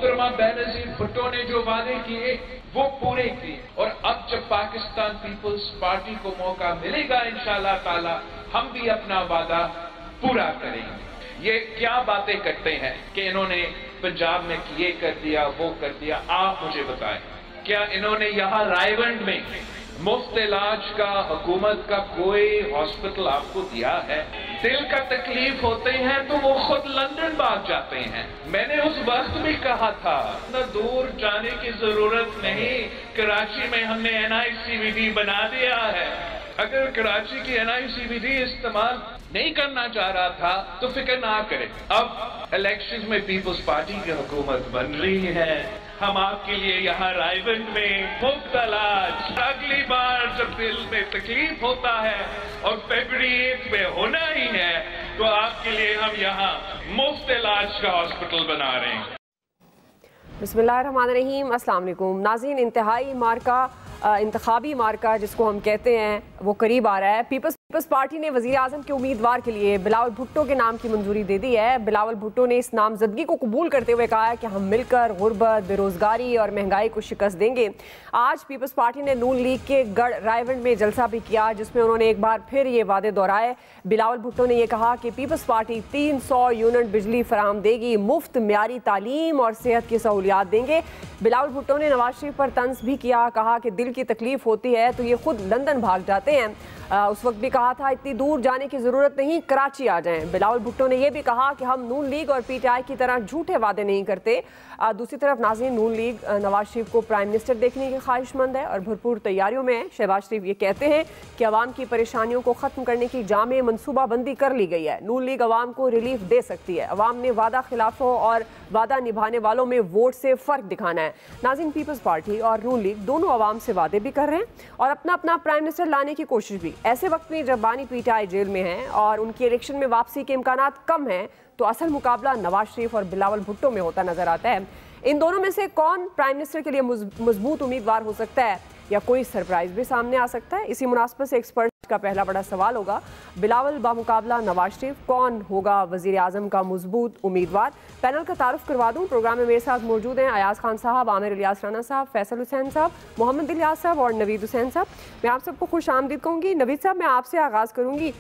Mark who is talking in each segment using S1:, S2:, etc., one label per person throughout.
S1: मोहतरमा बेनजीर भुट्टो ने जो वादे किए वो पूरे किए, और अब जब पाकिस्तान पीपल्स पार्टी को मौका मिलेगा इंशाअल्लाह ताला हम भी अपना वादा पूरा करेंगे। ये क्या बातें करते हैं कि इन्होंने पंजाब में ये कर दिया वो कर दिया, आप मुझे बताएं, क्या इन्होंने यहाँ रायवंड में मुफ्त इलाज का हुकूमत का कोई हॉस्पिटल आपको दिया है? दिल का तकलीफ होते हैं तो वो खुद लंदन भाग जाते हैं। मैंने उस वक्त भी कहा था न दूर जाने की जरूरत नहीं, कराची में हमने NICVD बना दिया है। अगर कराची की NICVD इस्तेमाल नहीं करना चाह रहा था तो फिक्र ना करे। अब इलेक्शन में पीपल्स पार्टी की हुकूमत बन रही है, हम आपके लिए यहाँ रायवंड में मुफ्त इलाज, अगली बार जब दिल में तकलीफ होता है और फरवरी 1 में होना ही है तो आपके लिए हम यहाँ मुफ्त इलाज का हॉस्पिटल बना रहे हैं।
S2: बिस्मिल्लाहिर्रहमानिर्रहीम, अस्सलाम वालेकुम नाज़रीन। इंतहाई मार्का, इंतखाबी मार्का जिसको हम कहते हैं वो करीब आ रहा है। पीपल्स पार्टी ने वज़ीर आज़म के उम्मीदवार के लिए बिलावल भुट्टो के नाम की मंजूरी दे दी है। बिलावल भुट्टो ने इस नामजदगी को कबूल करते हुए कहा है कि हम मिलकर गुर्बत, बेरोज़गारी और महंगाई को शिकस्त देंगे। आज पीपल्स पार्टी ने नून लीग के गढ़ रायवंड में जलसा भी किया जिसमें उन्होंने एक बार फिर ये वादे दोहराए। बिलावल भुट्टो ने यह कहा कि पीपल्स पार्टी 300 यूनिट बिजली फराहम देगी, मुफ्त म्यारी तालीम और सेहत की सहूलियात देंगे। बिलावल भुट्टो ने नवाज शरीफ पर तंज भी किया, कहा कि दिल की तकलीफ होती है तो ये खुद लंदन भाग जाते हैं। उस वक्त भी कहा था इतनी दूर जाने की ज़रूरत नहीं, कराची आ जाएं। बिलावल भुट्टो ने यह भी कहा कि हम नून लीग और PTI की तरह झूठे वादे नहीं करते। दूसरी तरफ नाज़रीन, नून लीग नवाज शरीफ को प्राइम मिनिस्टर देखने की ख्वाहिशमंद है और भरपूर तैयारियों में है। शहबाज शरीफ ये कहते हैं कि अवाम की परेशानियों को ख़त्म करने की जामे मनसूबाबंदी कर ली गई है। नून लीग अवाम को रिलीफ दे सकती है। अवाम ने वादा खिलाफों और वादा निभाने वालों में वोट से फ़र्क दिखाना है। नाज़रीन, पीपल्स पार्टी और नून लीग दोनों अवाम से वादे भी कर रहे हैं और अपना अपना प्राइम मिनिस्टर लाने की कोशिश भी। ऐसे वक्त में जब बानी PTI जेल में है और उनकी इलेक्शन में वापसी के इम्कानात कम हैं तो असल मुकाबला नवाज शरीफ और बिलावल भुट्टो में होता नजर आता है। इन दोनों में से कौन प्राइम मिनिस्टर के लिए मजबूत उम्मीदवार हो सकता है या कोई सरप्राइज भी सामने आ सकता है? इसी मुनासबत से एक्सपर्ट का पहला बड़ा सवाल होगा, बिलावल बामुकाबला नवाज शरीफ, कौन होगा वजीर आजम का मजबूत उम्मीदवार? पैनल का तारुफ करवा दूं। प्रोग्राम में मेरे साथ मौजूद हैं अयाज खान साहब, आमिर इलियास राना साहब, फैसल हुसैन साहब, मोहम्मद इलियास साहब और नवीद हुसैन साहब। मैं आप सबको खुश आमदीद कहूँगी। नवीद साहब, मैं आपसे आगाज़ करूँगी।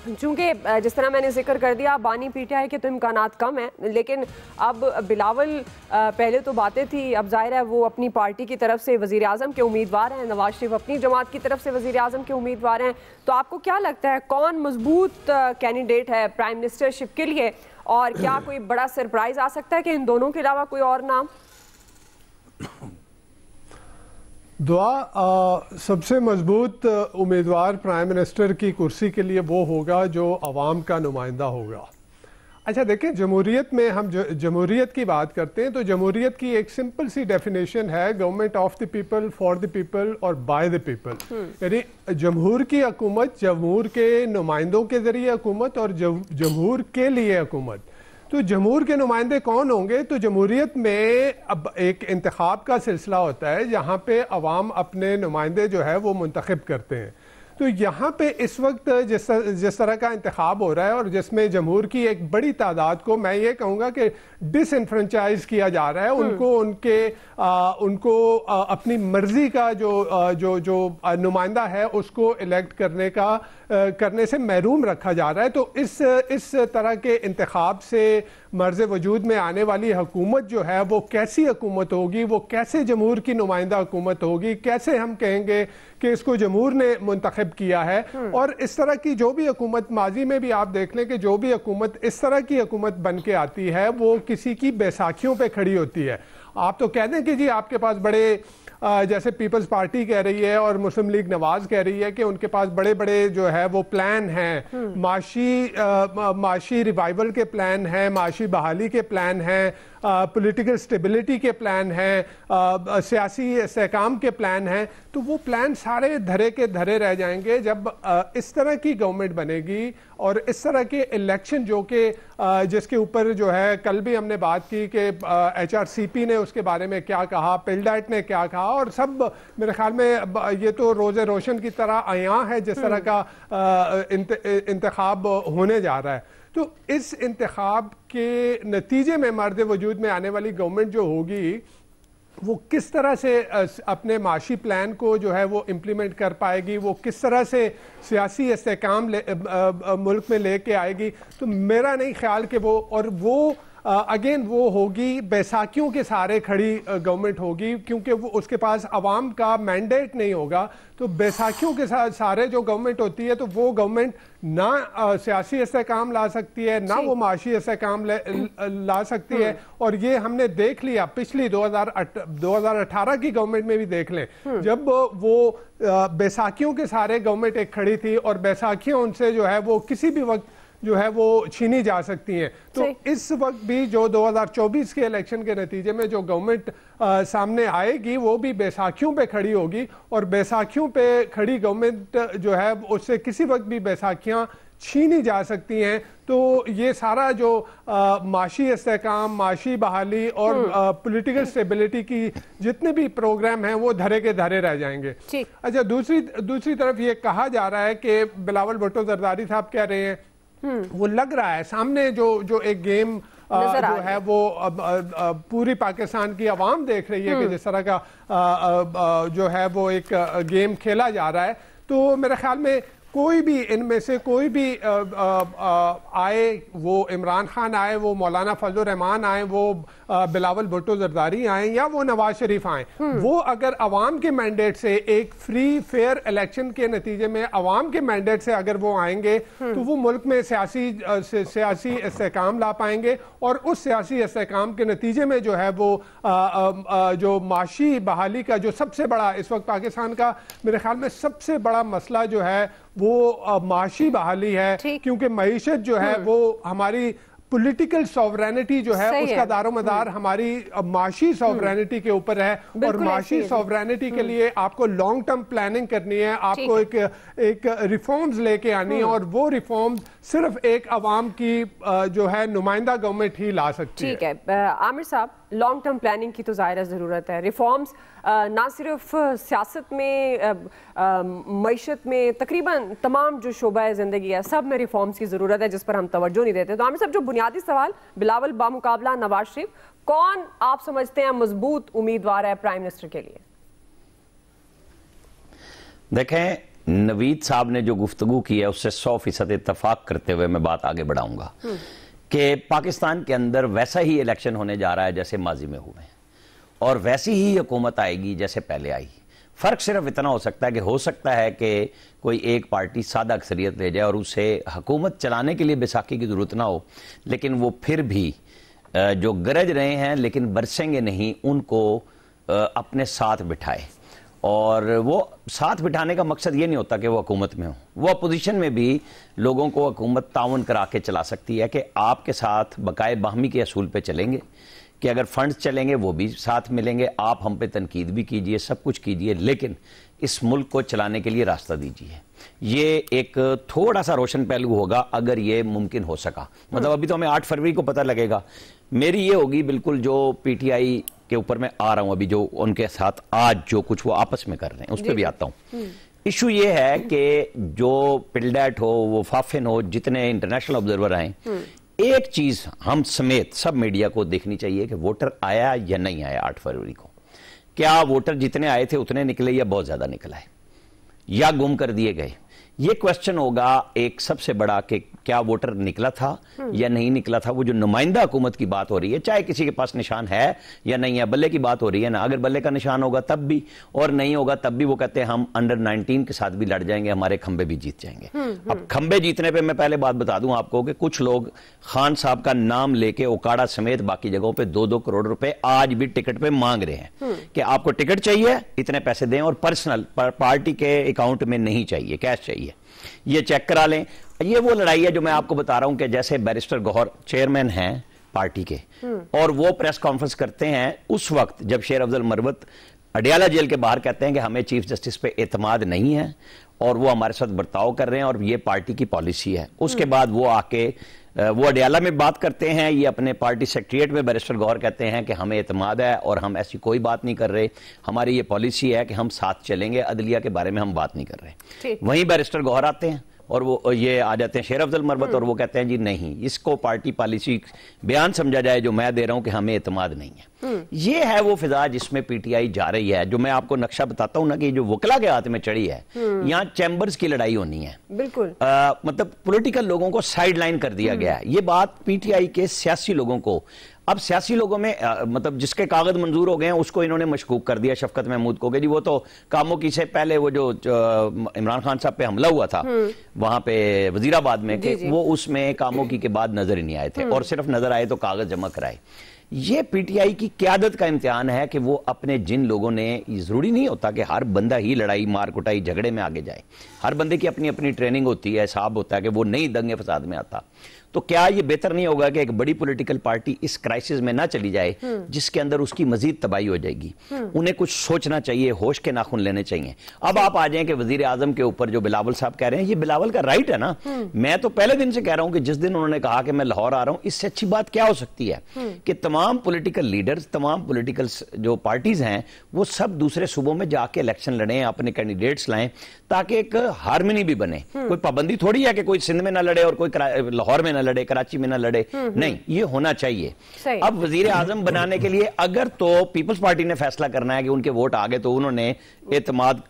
S2: चूँकि जिस तरह मैंने जिक्र कर दिया बानी PTI के तो इम्कानात कम हैं, लेकिन अब बिलावल पहले तो बातें थी, अब जाहिर है वो अपनी पार्टी की तरफ से वज़ीर आज़म के उम्मीदवार हैं, नवाज शरीफ अपनी जमात की तरफ से वज़ीर आज़म के उम्मीदवार हैं। तो आपको क्या लगता है कौन मजबूत कैंडिडेट है प्राइम मिनिस्टरशिप के लिए, और क्या कोई बड़ा सरप्राइज आ सकता है कि इन दोनों के अलावा कोई और नाम?
S3: दुआ सबसे मजबूत उम्मीदवार प्राइम मिनिस्टर की कुर्सी के लिए वो होगा जो अवाम का नुमाइंदा होगा। अच्छा देखें, जमहूरियत में हम जमहूरियत की बात करते हैं तो जमहूरियत की एक सिंपल सी डेफिनेशन है, government of the people, for the people और बाय द पीपल। यानी जमहूर की हुकूमत, जमहूर के नुमाइंदों के जरिए हुकूमत और जमहूर के लिए हुकूमत। तो जमहूर के नुमाइंदे कौन होंगे? तो जमहूरियत में अब एक इंतखाब का सिलसिला होता है जहाँ पे अवाम अपने नुमाइंदे जो है वो मुंतखब करते हैं। तो यहाँ पे इस वक्त जिस तरह का इंतखाब हो रहा है और जिसमें जमहूर की एक बड़ी तादाद को मैं ये कहूँगा कि डिसइनफ्रेंचाइज किया जा रहा है, उनको अपनी मर्जी का जो नुमाइंदा है उसको इलेक्ट करने से महरूम रखा जा रहा है। तो इस तरह के इंतखाब से मर्ज़ वजूद में आने वाली हुकूमत जो है वो कैसी हुकूमत होगी, वो कैसे जमहूर की नुमाइंदा हुकूमत होगी, कैसे हम कहेंगे कि इसको जमहूर ने मुंतखब किया है। और इस तरह की जो भी हुकूमत, माजी में भी आप देख लें कि जो भी हुकूमत इस तरह की हुकूमत बन के आती है वो किसी की बैसाखियों पे खड़ी होती है। आप तो कह दें कि जी आपके पास बड़े जैसे पीपल्स पार्टी कह रही है और मुस्लिम लीग नवाज कह रही है कि उनके पास बड़े बड़े जो है वो प्लान हैं, माशी रिवाइवल के प्लान हैं, माशी बहाली के प्लान हैं, पॉलिटिकल स्टेबिलिटी के प्लान हैं, सियासी इस्तेहकाम के प्लान हैं। तो वो प्लान सारे धरे के धरे रह जाएंगे जब इस तरह की गवर्नमेंट बनेगी और इस तरह के इलेक्शन जो कि जिसके ऊपर जो है कल भी हमने बात की कि HRCP ने उसके बारे में क्या कहा, पिल्डैट ने क्या कहा, और सब मेरे ख्याल में ये तो रोज़े रोशन की तरह आया है जिस तरह का इंतखाब होने जा रहा है। तो इस इंतखाब के नतीजे में मर्द वजूद में आने वाली गवर्नमेंट जो होगी वो किस तरह से अपने माशी प्लान को जो है वो इम्प्लीमेंट कर पाएगी, वो किस तरह से सियासी इस्तेहकाम मुल्क में लेके आएगी, तो मेरा नहीं ख्याल कि वो अगेन वो होगी बैसाखियों के सहारे खड़ी गवर्नमेंट होगी, क्योंकि वो उसके पास अवाम का मैंडेट नहीं होगा। तो बैसाखियों के सहारे जो गवर्नमेंट होती है तो वो गवर्नमेंट ना सियासी इस्तेहकाम ला सकती है, ना वो माशी इस्तेहकाम ला सकती है। और ये हमने देख लिया पिछली 2018 की गवर्नमेंट में भी देख लें, जब वो बैसाखियों के सहारे गवर्नमेंट एक खड़ी थी और बैसाखियां उनसे जो है वो किसी भी वक्त जो है वो छीनी जा सकती हैं। तो इस वक्त भी जो 2024 के इलेक्शन के नतीजे में जो गवर्नमेंट सामने आएगी वो भी बैसाखियों पे खड़ी होगी, और बैसाखियों पे खड़ी गवर्नमेंट जो है उससे किसी वक्त भी बैसाखियां छीनी जा सकती हैं। तो ये सारा जो माशी इस्तेहकाम, माशी बहाली और पॉलिटिकल स्टेबिलिटी की जितने भी प्रोग्राम हैं वो धरे के धरे रह जाएंगे। अच्छा, दूसरी तरफ ये कहा जा रहा है कि बिलावल भुट्टो जरदारी साहब कह रहे हैं, वो लग रहा है सामने जो एक गेम जो है वो पूरी पाकिस्तान की आवाम देख रही है कि जिस तरह का जो है वो एक गेम खेला जा रहा है। तो मेरे ख्याल में कोई भी इनमें से कोई भी आए, वो इमरान खान आए, वो मौलाना फजल रहमान आए, वो बिलावल भुट्टो जरदारी आए, या वो नवाज शरीफ आए, वो अगर अवाम के मैंडेट से एक फ्री फेयर इलेक्शन के नतीजे में अवाम के मैंडेट से अगर वो आएंगे तो वो मुल्क में सियासी इस्तेहकाम ला पाएंगे, और उस सियासी इस्तेहकाम के नतीजे में जो है वो जो माशी बहाली का जो सबसे बड़ा इस वक्त पाकिस्तान का मेरे ख्याल में सबसे बड़ा मसला जो है वो माशी बहाली है, क्योंकि मईशत जो है वो हमारी पॉलिटिकल सॉवरेनिटी जो है उसका दारोमदार हमारी माशी सॉवरेनिटी के ऊपर है, और माशी सॉवरेनिटी के लिए आपको लॉन्ग टर्म प्लानिंग करनी है, आपको एक रिफॉर्म्स लेके आनी है, और वो रिफॉर्म्स सिर्फ एक अवाम की जो है नुमाइंदा गवर्नमेंट ही ला सकती है।
S2: ठीक है आमिर साहब, लॉन्ग टर्म प्लानिंग की तो ज़ाहिर ज़रूरत है। रिफॉर्म्स ना सिर्फ सियासत में, मईशत में, तकरीबन तमाम जो शोबा ज़िंदगी है सब में रिफॉर्म्स की ज़रूरत है, जिस पर हम तवज्जो नहीं देते। तो आमिर साहब, जो बुनियादी सवाल, बिलावल बामुकाबला नवाज शरीफ, कौन आप समझते हैं मजबूत उम्मीदवार है प्राइम मिनिस्टर के लिए?
S4: देखें, नवीद साहब ने जो गुफ्तगू की है उससे 100% इत्तफाक करते हुए मैं बात आगे बढ़ाऊंगा कि पाकिस्तान के अंदर वैसा ही इलेक्शन होने जा रहा है जैसे माजी में हुए, और वैसी ही हुकूमत आएगी जैसे पहले आई। फ़र्क सिर्फ इतना हो सकता है कि हो सकता है कि कोई एक पार्टी सादा अक्सरियत ले जाए और उसे हुकूमत चलाने के लिए बैसाखी की ज़रूरत ना हो, लेकिन वो फिर भी जो गरज रहे हैं लेकिन बरसेंगे नहीं, उनको अपने साथ बिठाए। और वो साथ बिठाने का मकसद ये नहीं होता कि वो हुकूमत में हो, वो अपोजिशन में भी लोगों को हुकूमत ताउन करा के चला सकती है कि आपके साथ बकाए बाहमी के असूल पे चलेंगे, कि अगर फंड्स चलेंगे वो भी साथ मिलेंगे, आप हम पे तनकीद भी कीजिए, सब कुछ कीजिए, लेकिन इस मुल्क को चलाने के लिए रास्ता दीजिए। ये एक थोड़ा सा रोशन पहलू होगा अगर ये मुमकिन हो सका। मतलब अभी तो हमें 8 फरवरी को पता लगेगा। मेरी ये होगी बिल्कुल जो PTI के ऊपर मैं आ रहा हूं, अभी जो उनके साथ आज जो कुछ वो आपस में कर रहे हैं उस पर भी आता हूं। इशू ये है कि जो पिल्डैट हो, वो फाफिन हो, जितने इंटरनेशनल ऑब्जर्वर आए, एक चीज हम समेत सब मीडिया को देखनी चाहिए कि वोटर आया या नहीं आया 8 फरवरी को। क्या वोटर जितने आए थे उतने निकले या बहुत ज्यादा निकला है, या गुम कर दिए गए? ये क्वेश्चन होगा एक सबसे बड़ा कि क्या वोटर निकला था या नहीं निकला था। वो जो नुमाइंदा हुकूमत की बात हो रही है, चाहे किसी के पास निशान है या नहीं है, बल्ले की बात हो रही है ना, अगर बल्ले का निशान होगा तब भी और नहीं होगा तब भी वो कहते हैं हम अंडर 19 के साथ भी लड़ जाएंगे, हमारे खंबे भी जीत जाएंगे। अब खंबे जीतने पे मैं पहले बात बता दूं आपको कि कुछ लोग खान साहब का नाम लेके ओकाड़ा समेत बाकी जगहों पे 2-2 करोड़ रुपए आज भी टिकट पे मांग रहे हैं कि आपको टिकट चाहिए, इतने पैसे दें, और पर्सनल पार्टी के अकाउंट में नहीं चाहिए, कैश चाहिए। ये चेक करा लें। ये वो लड़ाई है जो मैं आपको बता रहा हूं कि जैसे बैरिस्टर गौहर चेयरमैन हैं पार्टी के, और वो प्रेस कॉन्फ्रेंस करते हैं उस वक्त जब शेर अफजल मरवत अडियाला जेल के बाहर कहते हैं कि हमें चीफ जस्टिस पे एतमाद नहीं है और वो हमारे साथ बर्ताव कर रहे हैं और ये पार्टी की पॉलिसी है। उसके बाद वो आके वो अडियाला में बात करते हैं, ये अपने पार्टी सेक्रेटरिएट में बैरिस्टर गौहर कहते हैं कि हमें एतमाद है और हम ऐसी कोई बात नहीं कर रहे, हमारी ये पॉलिसी है कि हम साथ चलेंगे, अदलिया के बारे में हम बात नहीं कर रहे। वहीं बैरिस्टर गौहर आते हैं और वो ये आ जाते हैं शेर अफजल मरवत और वो कहते हैं जी नहीं, इसको पार्टी पॉलिसी बयान समझा जाए जो मैं दे रहा हूं कि हमें एतमाद नहीं है। ये है वो फिजा जिसमें पीटीआई जा रही है। जो मैं आपको नक्शा बताता हूं ना कि जो वकला के हाथ में चढ़ी है, यहाँ चैम्बर्स की लड़ाई होनी है।
S2: बिल्कुल
S4: मतलब पॉलिटिकल लोगों को साइड लाइन कर दिया गया है। ये बात पीटीआई के सियासी लोगों को, अब सियासी लोगों में मतलब जिसके कागज मंजूर हो गए हैं उसको इन्होंने मशकूक कर दिया शफकत महमूद को कि जी वो तो कामों की से पहले वो जो इमरान खान साहब पे हमला हुआ था वहां पे वजीराबाद में कि वो उसमें कामों की के बाद नजर ही नहीं आए थे और सिर्फ नजर आए तो कागज जमा कराए। ये पीटीआई की क्यादत का इम्तिहान है कि वो अपने जिन लोगों ने, जरूरी नहीं होता कि हर बंदा ही लड़ाई मार कुटाई झगड़े में आगे जाए, हर बंदे की अपनी अपनी ट्रेनिंग होती है, हिसाब होता है कि वो नहीं दंगे फसाद में आता। तो क्या ये बेहतर नहीं होगा कि एक बड़ी पॉलिटिकल पार्टी इस क्राइसिस में ना चली जाए जिसके अंदर उसकी मजीद तबाही हो जाएगी? उन्हें कुछ सोचना चाहिए, होश के नाखून लेने चाहिए। अब आप आ जाएं कि वजीर आजम के ऊपर जो बिलावल साहब कह रहे हैं, ये बिलावल का राइट है ना। मैं तो पहले दिन से कह रहा हूं कि जिस दिन उन्होंने कहा कि मैं लाहौर आ रहा हूं, इससे अच्छी बात क्या हो सकती है कि तमाम पॉलिटिकल लीडर्स, तमाम पॉलिटिकल जो पार्टीज हैं वो सब दूसरे सूबों में जाके इलेक्शन लड़ें, अपने कैंडिडेट्स लाएं ताकि एक हार्मनी भी बने। कोई पाबंदी थोड़ी है कि कोई सिंध में ना लड़े और कोई लाहौर में ना लड़े, कराची में ना लड़े, नहीं, ये होना चाहिए। अब वजीर आजम बनाने के लिए अगर तो पीपल्स पार्टी ने फैसला करना है कि उनके वोट आ गए तो उन्होंने एतमाद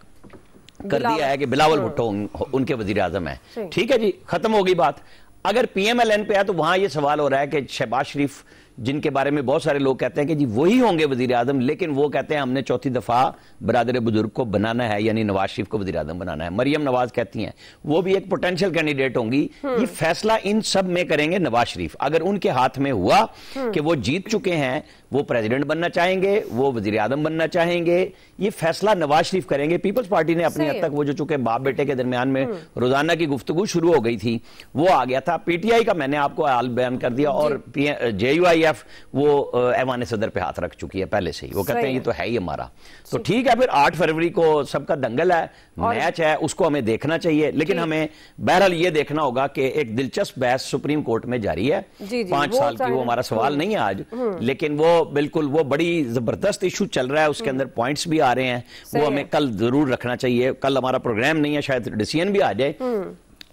S4: कर दिया है कि बिलावल भुट्टो उनके वजीर आजम है, ठीक है जी, खत्म होगी बात। अगर पीएमएलएन पे है तो वहां यह सवाल हो रहा है कि शहबाज शरीफ, जिनके बारे में बहुत सारे लोग कहते हैं कि जी वही होंगे वजीर आजम, लेकिन वो कहते हैं हमने चौथी दफा बरादर बुजुर्ग को बनाना है, यानी नवाज शरीफ को वजीर आजम बनाना है। मरियम नवाज कहती हैं वो भी एक पोटेंशियल कैंडिडेट होंगी। ये फैसला इन सब में करेंगे नवाज शरीफ। अगर उनके हाथ में हुआ कि वो जीत चुके हैं, वो प्रेसिडेंट बनना चाहेंगे, वो वजीर आजम बनना चाहेंगे, ये फैसला नवाज शरीफ करेंगे। पीपल्स पार्टी ने अपनी हद तक वो जो चूंकि बाप बेटे के दरमियान में रोजाना की गुफ्तगू शुरू हो गई थी वो आ गया था। पीटीआई का मैंने आपको हाल बयान कर दिया और JUIF वो ऐवान सदर पे हाथ रख चुकी है पहले से ही। वो कहते हैं ये तो है ही हमारा। तो ठीक है, फिर 8 फरवरी को सबका दंगल है, मैच है, उसको हमें देखना चाहिए। लेकिन हमें बहरहाल ये देखना होगा कि एक दिलचस्प बहस सुप्रीम कोर्ट में जारी है 5 साल की। वो हमारा सवाल नहीं है आज, लेकिन वो बिल्कुल वो बड़ी जबरदस्त इशू चल रहा है, उसके अंदर पॉइंट्स भी आ रहे हैं, वो हमें कल जरूर रखना चाहिए। कल हमारा प्रोग्राम नहीं है, शायद डिसीजन भी आ जाए,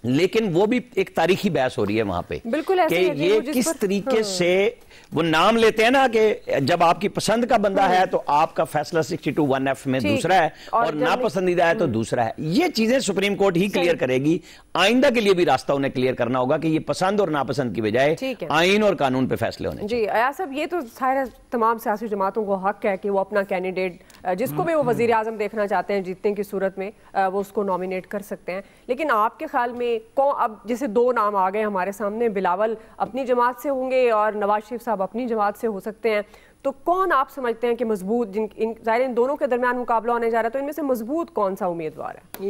S4: लेकिन वो भी एक तारीखी बहस हो रही है वहां पे कि ये किस तरीके से वो नाम लेते हैं ना कि जब आपकी पसंद का बंदा है तो आपका फैसला 62(1)(f) में दूसरा है और नापसंदीदा है तो दूसरा है। ये चीजें सुप्रीम कोर्ट ही क्लियर करेगी। आइंदा के लिए भी रास्ता उन्हें क्लियर करना होगा कि ये पसंद और नापसंद की बजाय आइन और कानून पे फैसले होने
S2: जी। अयाज साहब, ये तो सारे तमाम सियासी जमातों को हक है कि वो अपना कैंडिडेट जिसको भी वो वजीर आजम देखना चाहते हैं जीतने की सूरत में वो उसको नॉमिनेट कर सकते हैं। लेकिन आपके ख्याल में कौन, अब जैसे 2 नाम आ गए हमारे सामने, बिलावल अपनी जमात से होंगे और नवाज शरीफ साहब अपनी जमात से हो सकते हैं, तो कौन आप समझते हैं कि मजबूत, ज़ाहिर इन दोनों के दरमियान मुकाबला होने जा रहा है, तो इनमें से मजबूत कौन सा उम्मीदवार है?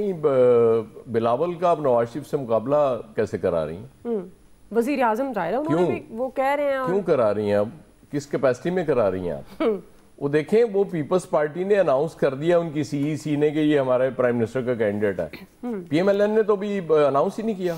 S5: बिलावल का आप नवाज शरीफ से मुकाबला कैसे करा रही हैं?
S2: वजीर आजम जाहिर है उन्होंने भी वो कह रहे हैं।
S5: क्यों करा रही हैं? अब किस कैपेसिटी में करा रही हैं आप? वो देखें, वो पीपल्स पार्टी ने अनाउंस कर दिया उनकी CEC ने कि ये हमारे प्राइम मिनिस्टर का कैंडिडेट है। PMLN ने तो भी अनाउंस ही नहीं किया।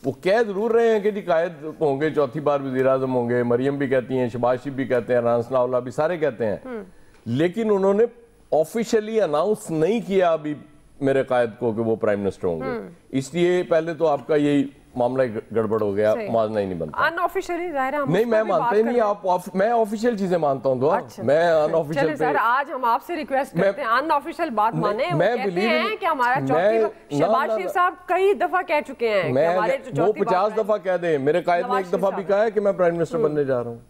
S5: वो कह जरूर रहे हैं कि जी कायद होंगे, चौथी बार वजीर आजम होंगे, मरियम भी कहती हैं, शहबाज शरीफ भी कहते हैं, राना सनाउल्लाह भी सारे कहते हैं, लेकिन उन्होंने ऑफिशियली अनाउंस नहीं किया अभी मेरे कायद को कि वो प्राइम मिनिस्टर होंगे। इसलिए पहले तो आपका यही मामला गड़बड़ हो गया, मानना ही नहीं बनता।
S2: अनऑफिशियली ज़ाहिर है
S5: नहीं, मैं मानता ही नहीं। आप मैं ऑफिशियल चीजें मानता हूँ। अच्छा, मैं अनऑफिशियल
S2: सर आज हम आपसे रिक्वेस्ट करते हैं अनऑफिशियल बात माने। वो कहते हैं कि हमारा शहबाज शरीफ साहब कई दफा कह चुके हैं कि हमारे वो
S5: 50 दफा कह दे। मेरे कायद ने 1 दफा भी कहा है कि मैं प्राइम मिनिस्टर बनने जा रहा हूँ,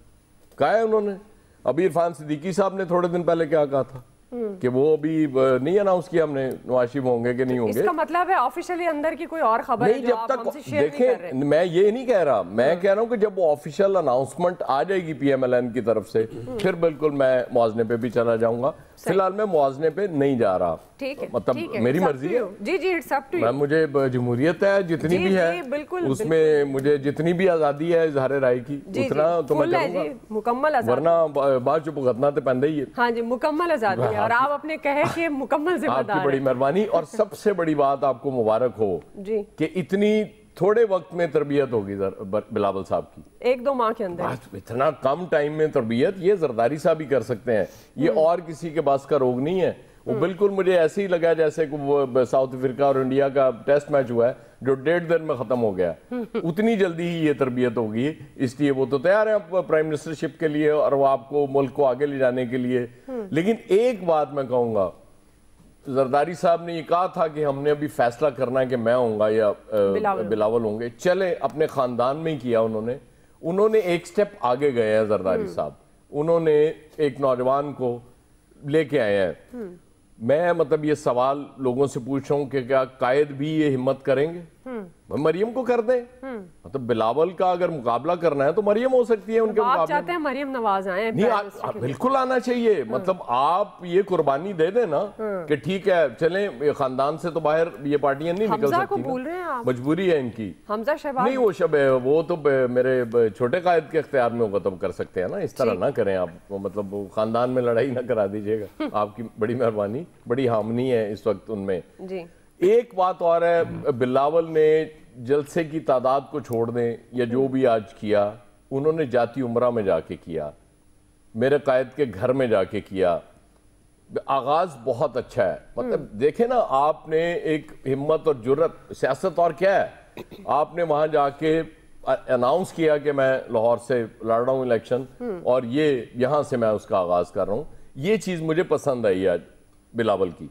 S5: कहा है उन्होंने। अभी इरफान सिद्दीकी साहब ने थोड़े दिन पहले क्या कहा था कि वो अभी नहीं अनाउंस किया हमने नवाज शरीफ होंगे कि नहीं होंगे।
S2: इसका मतलब है ऑफिशियली अंदर की कोई और खबर
S5: नहीं, जब तक देखें, मैं ये नहीं कह रहा, मैं कह रहा हूँ कि जब वो ऑफिशियल अनाउंसमेंट आ जाएगी PMLN की तरफ से फिर बिल्कुल मैं मुआवजे पे भी चला जाऊंगा। फिलहाल मैं मुआवजे पे नहीं जा रहा।
S2: ठीक है,
S5: मतलब मेरी मर्जी है।
S2: जी जी, इट्स अप टू यू।
S5: मुझे जमहूरियत है जितनी भी है, उसमें मुझे जितनी भी आजादी है इजहार राय की उतना तो मैं करूंगा,
S2: मुकम्मल आजादी,
S5: वरना बाद चुप भुगतना तो पैंदा ही है।
S2: हाँ जी, मुकम्मल आजादी है और आप अपने कहे कि मुकम्मल जिम्मेदार
S5: आपकी बड़ी मेहरबानी। और सबसे बड़ी बात आपको मुबारक हो
S2: जी
S5: कि इतनी थोड़े वक्त में तरबियत होगी बिलावल साहब की,
S2: 1-2 माह के अंदर।
S5: इतना कम टाइम में तरबियत ये जरदारी साहब ही कर सकते हैं, ये और किसी के पास का रोग नहीं है। वो बिल्कुल मुझे ऐसे ही लगा जैसे वो साउथ अफ्रीका और इंडिया का टेस्ट मैच हुआ है जो 1.5 दिन में खत्म हो गया, उतनी जल्दी ही ये तरबियत होगी। इसलिए वो तो तैयार है प्राइम मिनिस्टरशिप के लिए और वो आपको मुल्क को आगे ले जाने के लिए। लेकिन एक बात मैं कहूंगा, जरदारी साहब ने ये कहा था कि हमने अभी फैसला करना है कि मैं होऊंगा या बिलावल होंगे। चले अपने खानदान में ही किया उन्होंने एक स्टेप आगे गए हैं जरदारी साहब। उन्होंने एक नौजवान को लेके आए हैं। मैं मतलब ये सवाल लोगों से पूछ रहा हूं कि क्या कायद भी ये हिम्मत करेंगे? मरियम को कर दें। मतलब बिलावल का अगर मुकाबला करना है तो मरियम हो सकती है उनके मुकाबले।
S2: आप चाहते हैं मरियम नवाज आए?
S5: नहीं, बिल्कुल आना चाहिए। मतलब आप ये कुर्बानी दे दें ना कि ठीक है चलें, खानदान से तो बाहर ये पार्टियां नहीं निकल सकती,
S2: भूल रहे हैं आप?
S5: मजबूरी है इनकी।
S2: हमजा शहबाज
S5: नहीं, वो तो मेरे छोटे कायद के इख्तियार में वो खत्म कर सकते हैं ना। इस तरह ना करें आप, मतलब खानदान में लड़ाई ना करा दीजिएगा। आपकी बड़ी मेहरबानी, बड़ी हामनी है इस वक्त उनमें जी। एक बात और है, बिलावल ने जलसे की तादाद को छोड़ दें या जो भी आज किया, उन्होंने जाती उम्रा में जाके किया, मेरे कायद के घर में जाके किया। आगाज बहुत अच्छा है। मतलब देखे ना, आपने एक हिम्मत और जुर्रत, सियासत और क्या है, आपने वहां जाके अनाउंस किया कि मैं लाहौर से लड़ रहा हूं इलेक्शन और ये यहां से मैं उसका आगाज कर रहा हूं। ये चीज मुझे पसंद आई आज बिलावल की।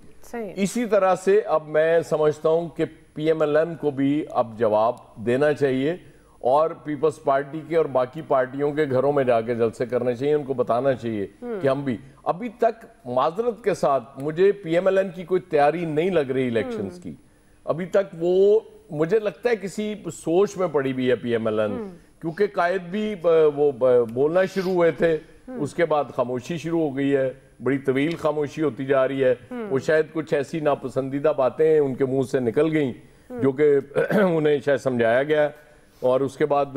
S5: इसी तरह से अब मैं समझता हूं कि पीएमएलएन को भी अब जवाब देना चाहिए और पीपल्स पार्टी के और बाकी पार्टियों के घरों में जाके जलसे करने चाहिए। उनको बताना चाहिए कि हम भी, अभी तक माजरत के साथ मुझे पीएमएलएन की कोई तैयारी नहीं लग रही इलेक्शंस की। अभी तक वो मुझे लगता है किसी सोच में पड़ी हुई है पीएमएलएन, क्योंकि कायद भी वो बोलना शुरू हुए थे, उसके बाद खामोशी शुरू हो गई है, बड़ी तवील खामोशी होती जा रही है। वो शायद कुछ ऐसी नापसंदीदा बातें उनके मुंह से निकल गई जो कि उन्हें शायद समझाया गया और उसके बाद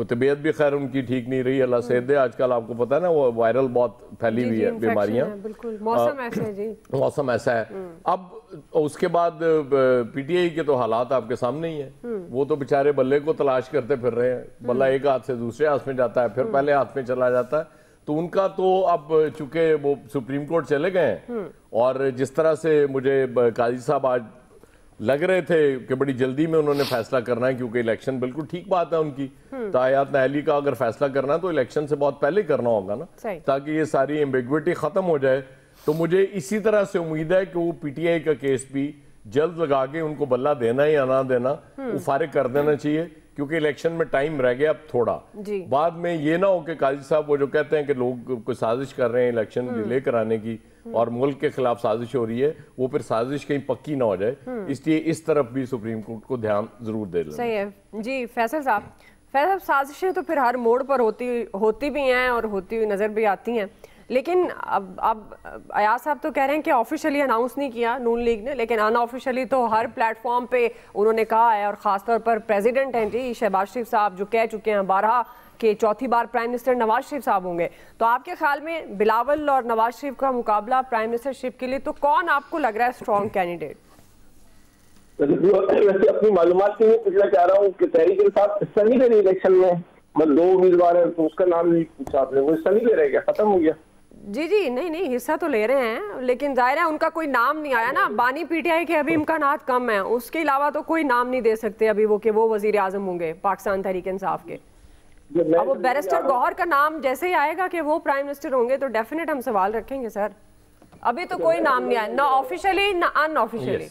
S5: तबीयत भी खैर उनकी ठीक नहीं रही, अल्लाह सेहत दे। आजकल आपको पता है ना, वो वायरल बहुत फैली हुई है बीमारियां,
S2: बिल्कुल मौसम ऐसा है जी,
S5: मौसम ऐसा है। अब उसके बाद पीटीआई के तो हालात आपके सामने ही है। वो तो बेचारे बल्ले को तलाश करते फिर रहे हैं, बल्ला एक हाथ से दूसरे हाथ में जाता है, फिर पहले हाथ में चला जाता है। तो उनका तो अब चूंकि वो सुप्रीम कोर्ट चले गए हैं और जिस तरह से मुझे काजी साहब आज लग रहे थे कि बड़ी जल्दी में उन्होंने फैसला करना है, क्योंकि इलेक्शन, बिल्कुल ठीक बात है उनकी, तायात नाहली का अगर फैसला करना है तो इलेक्शन से बहुत पहले करना होगा ना, ताकि ये सारी एम्बिग्विटी खत्म हो जाए। तो मुझे इसी तरह से उम्मीद है कि वो पीटीआई का केस भी जल्द लगा के उनको बल्ला देना या ना देना वो फारिग कर देना चाहिए, क्योंकि इलेक्शन में टाइम रह गया अब थोड़ा। बाद में ये ना हो कि काजी साहब वो जो कहते हैं कि लोग कोई साजिश कर रहे हैं इलेक्शन डिले कराने की और मुल्क के खिलाफ साजिश हो रही है, वो फिर साजिश कहीं पक्की ना हो जाए। इसलिए इस तरफ भी सुप्रीम कोर्ट को ध्यान जरूर दे लेना।
S2: सही है जी। फैसल साहब, साजिशें तो फिर हर मोड़ पर होती भी हैं और होती हुई नजर भी आती हैं, लेकिन अब अयाज साहब तो कह रहे हैं कि ऑफिशियली अनाउंस नहीं किया नून लीग ने, लेकिन अनऑफिशियली तो हर प्लेटफॉर्म पे उन्होंने कहा है, और खासतौर पर प्रेसिडेंट हैं जी शहबाज शरीफ साहब, जो कह चुके हैं बारहा कि चौथी बार प्राइम मिनिस्टर नवाज शरीफ साहब होंगे। तो आपके ख्याल में बिलावल और नवाज शरीफ का मुकाबला प्राइम मिनिस्टरशिप के लिए तो कौन आपको लग रहा है स्ट्रॉन्ग कैंडिडेट?
S6: वैसे अपनी मालूमात के लिए पूछना चाह रहा हूँ कि तहरीक इंसाफ हिस्सा नहीं ले रही इलेक्शन में, मतलब 2 उम्मीदवार है तो उसका नाम नहीं पूछा आपने, वो हिस्सा नहीं ले रहे क्या, खत्म हो गया?
S2: जी नहीं, हिस्सा तो ले रहे हैं, लेकिन जाहिर है उनका कोई नाम नहीं आया ना। बानी पीटीआई के अभी इम्कानात कम है, उसके अलावा तो कोई नाम नहीं दे सकते अभी वो कि वो वजीर आजम होंगे पाकिस्तान तहरीक इंसाफ के। अब वो बैरिस्टर गौहर का नाम जैसे ही आएगा कि वो प्राइम मिनिस्टर होंगे तो डेफिनेट हम सवाल रखेंगे सर। अभी तो कोई नाम नहीं आया, ना ऑफिशियली ना अनऑफिशियली।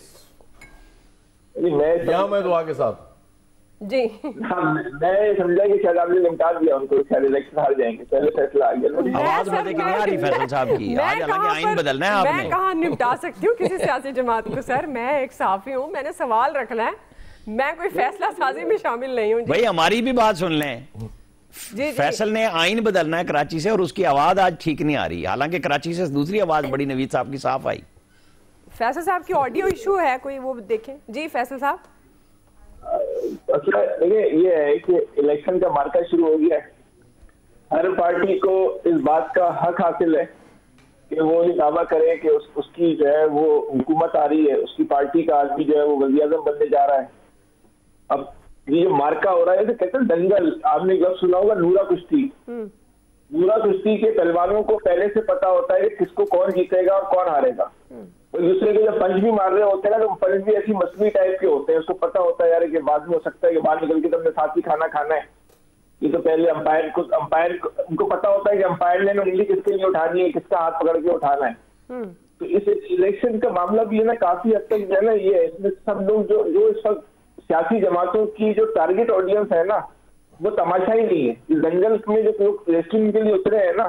S5: मैं दुआ के साथ
S2: जी
S6: मैं समझा कि शायद आपने निपटा दिया उनको, शायद इलेक्शन हार जाएंगे, पहले फैसला आ गया।
S4: आवाज बदल के नहीं आ रही फैसल साहब की, आज हालांकि आइन बदलना है आपने।
S2: मैं कहाँ निपटा सकती हूँ किसी सियासी जमात को सर, मैं एक सहाफी हूँ, मैंने सवाल रखना है, मैं कोई फैसला साजी में शामिल नहीं हूँ।
S4: भाई हमारी भी बात सुन लें। फैसल ने आइन बदलना है कराची से और उसकी आवाज आज ठीक नहीं आ रही, हालांकि कराची से दूसरी आवाज बड़ी नवीद साहब की साफ आई।
S2: फैसल साहब की ऑडियो इशू है कोई, वो देखें जी। फैसल साहब
S6: देखिए, ये है कि इलेक्शन का मार्का शुरू हो गया है, हर पार्टी को इस बात का हक हासिल है कि वो ये दावा करे कि उसकी जो है वो हुकूमत आ रही है, उसकी पार्टी का आदमी जो है वो वज़ीर-ए-आज़म बनने जा रहा है। अब ये जो मार्का हो रहा है तो कहते हैं दंगल, आपने जब सुना होगा नूरा कुश्ती। नूरा कुश्ती के पहलवानों को पहले से पता होता है कि किसको कौन जीतेगा और कौन हारेगा। तो दूसरे के जब पंच भी मार रहे होते हैं ना, तो पंच भी ऐसी मछली टाइप के होते हैं, उसको पता होता है यार कि बाद में हो सकता है कि बाहर निकल के तुमने साथ ही खाना खाना है। ये तो पहले अंपायर उनको पता होता है कि अंपायर ने उंगली किसके लिए उठानी है, किसका हाथ पकड़ के उठाना है। तो इस इलेक्शन का मामला भी है ना, काफी हद तक जो है ना, ये इसमें सब लोग जो इस वक्त सियासी जमातों की जो टारगेट ऑडियंस है ना, वो तमाशा ही नहीं है। इस दंगल में जो लोग रेस्लिंग के लिए उतरे हैं ना,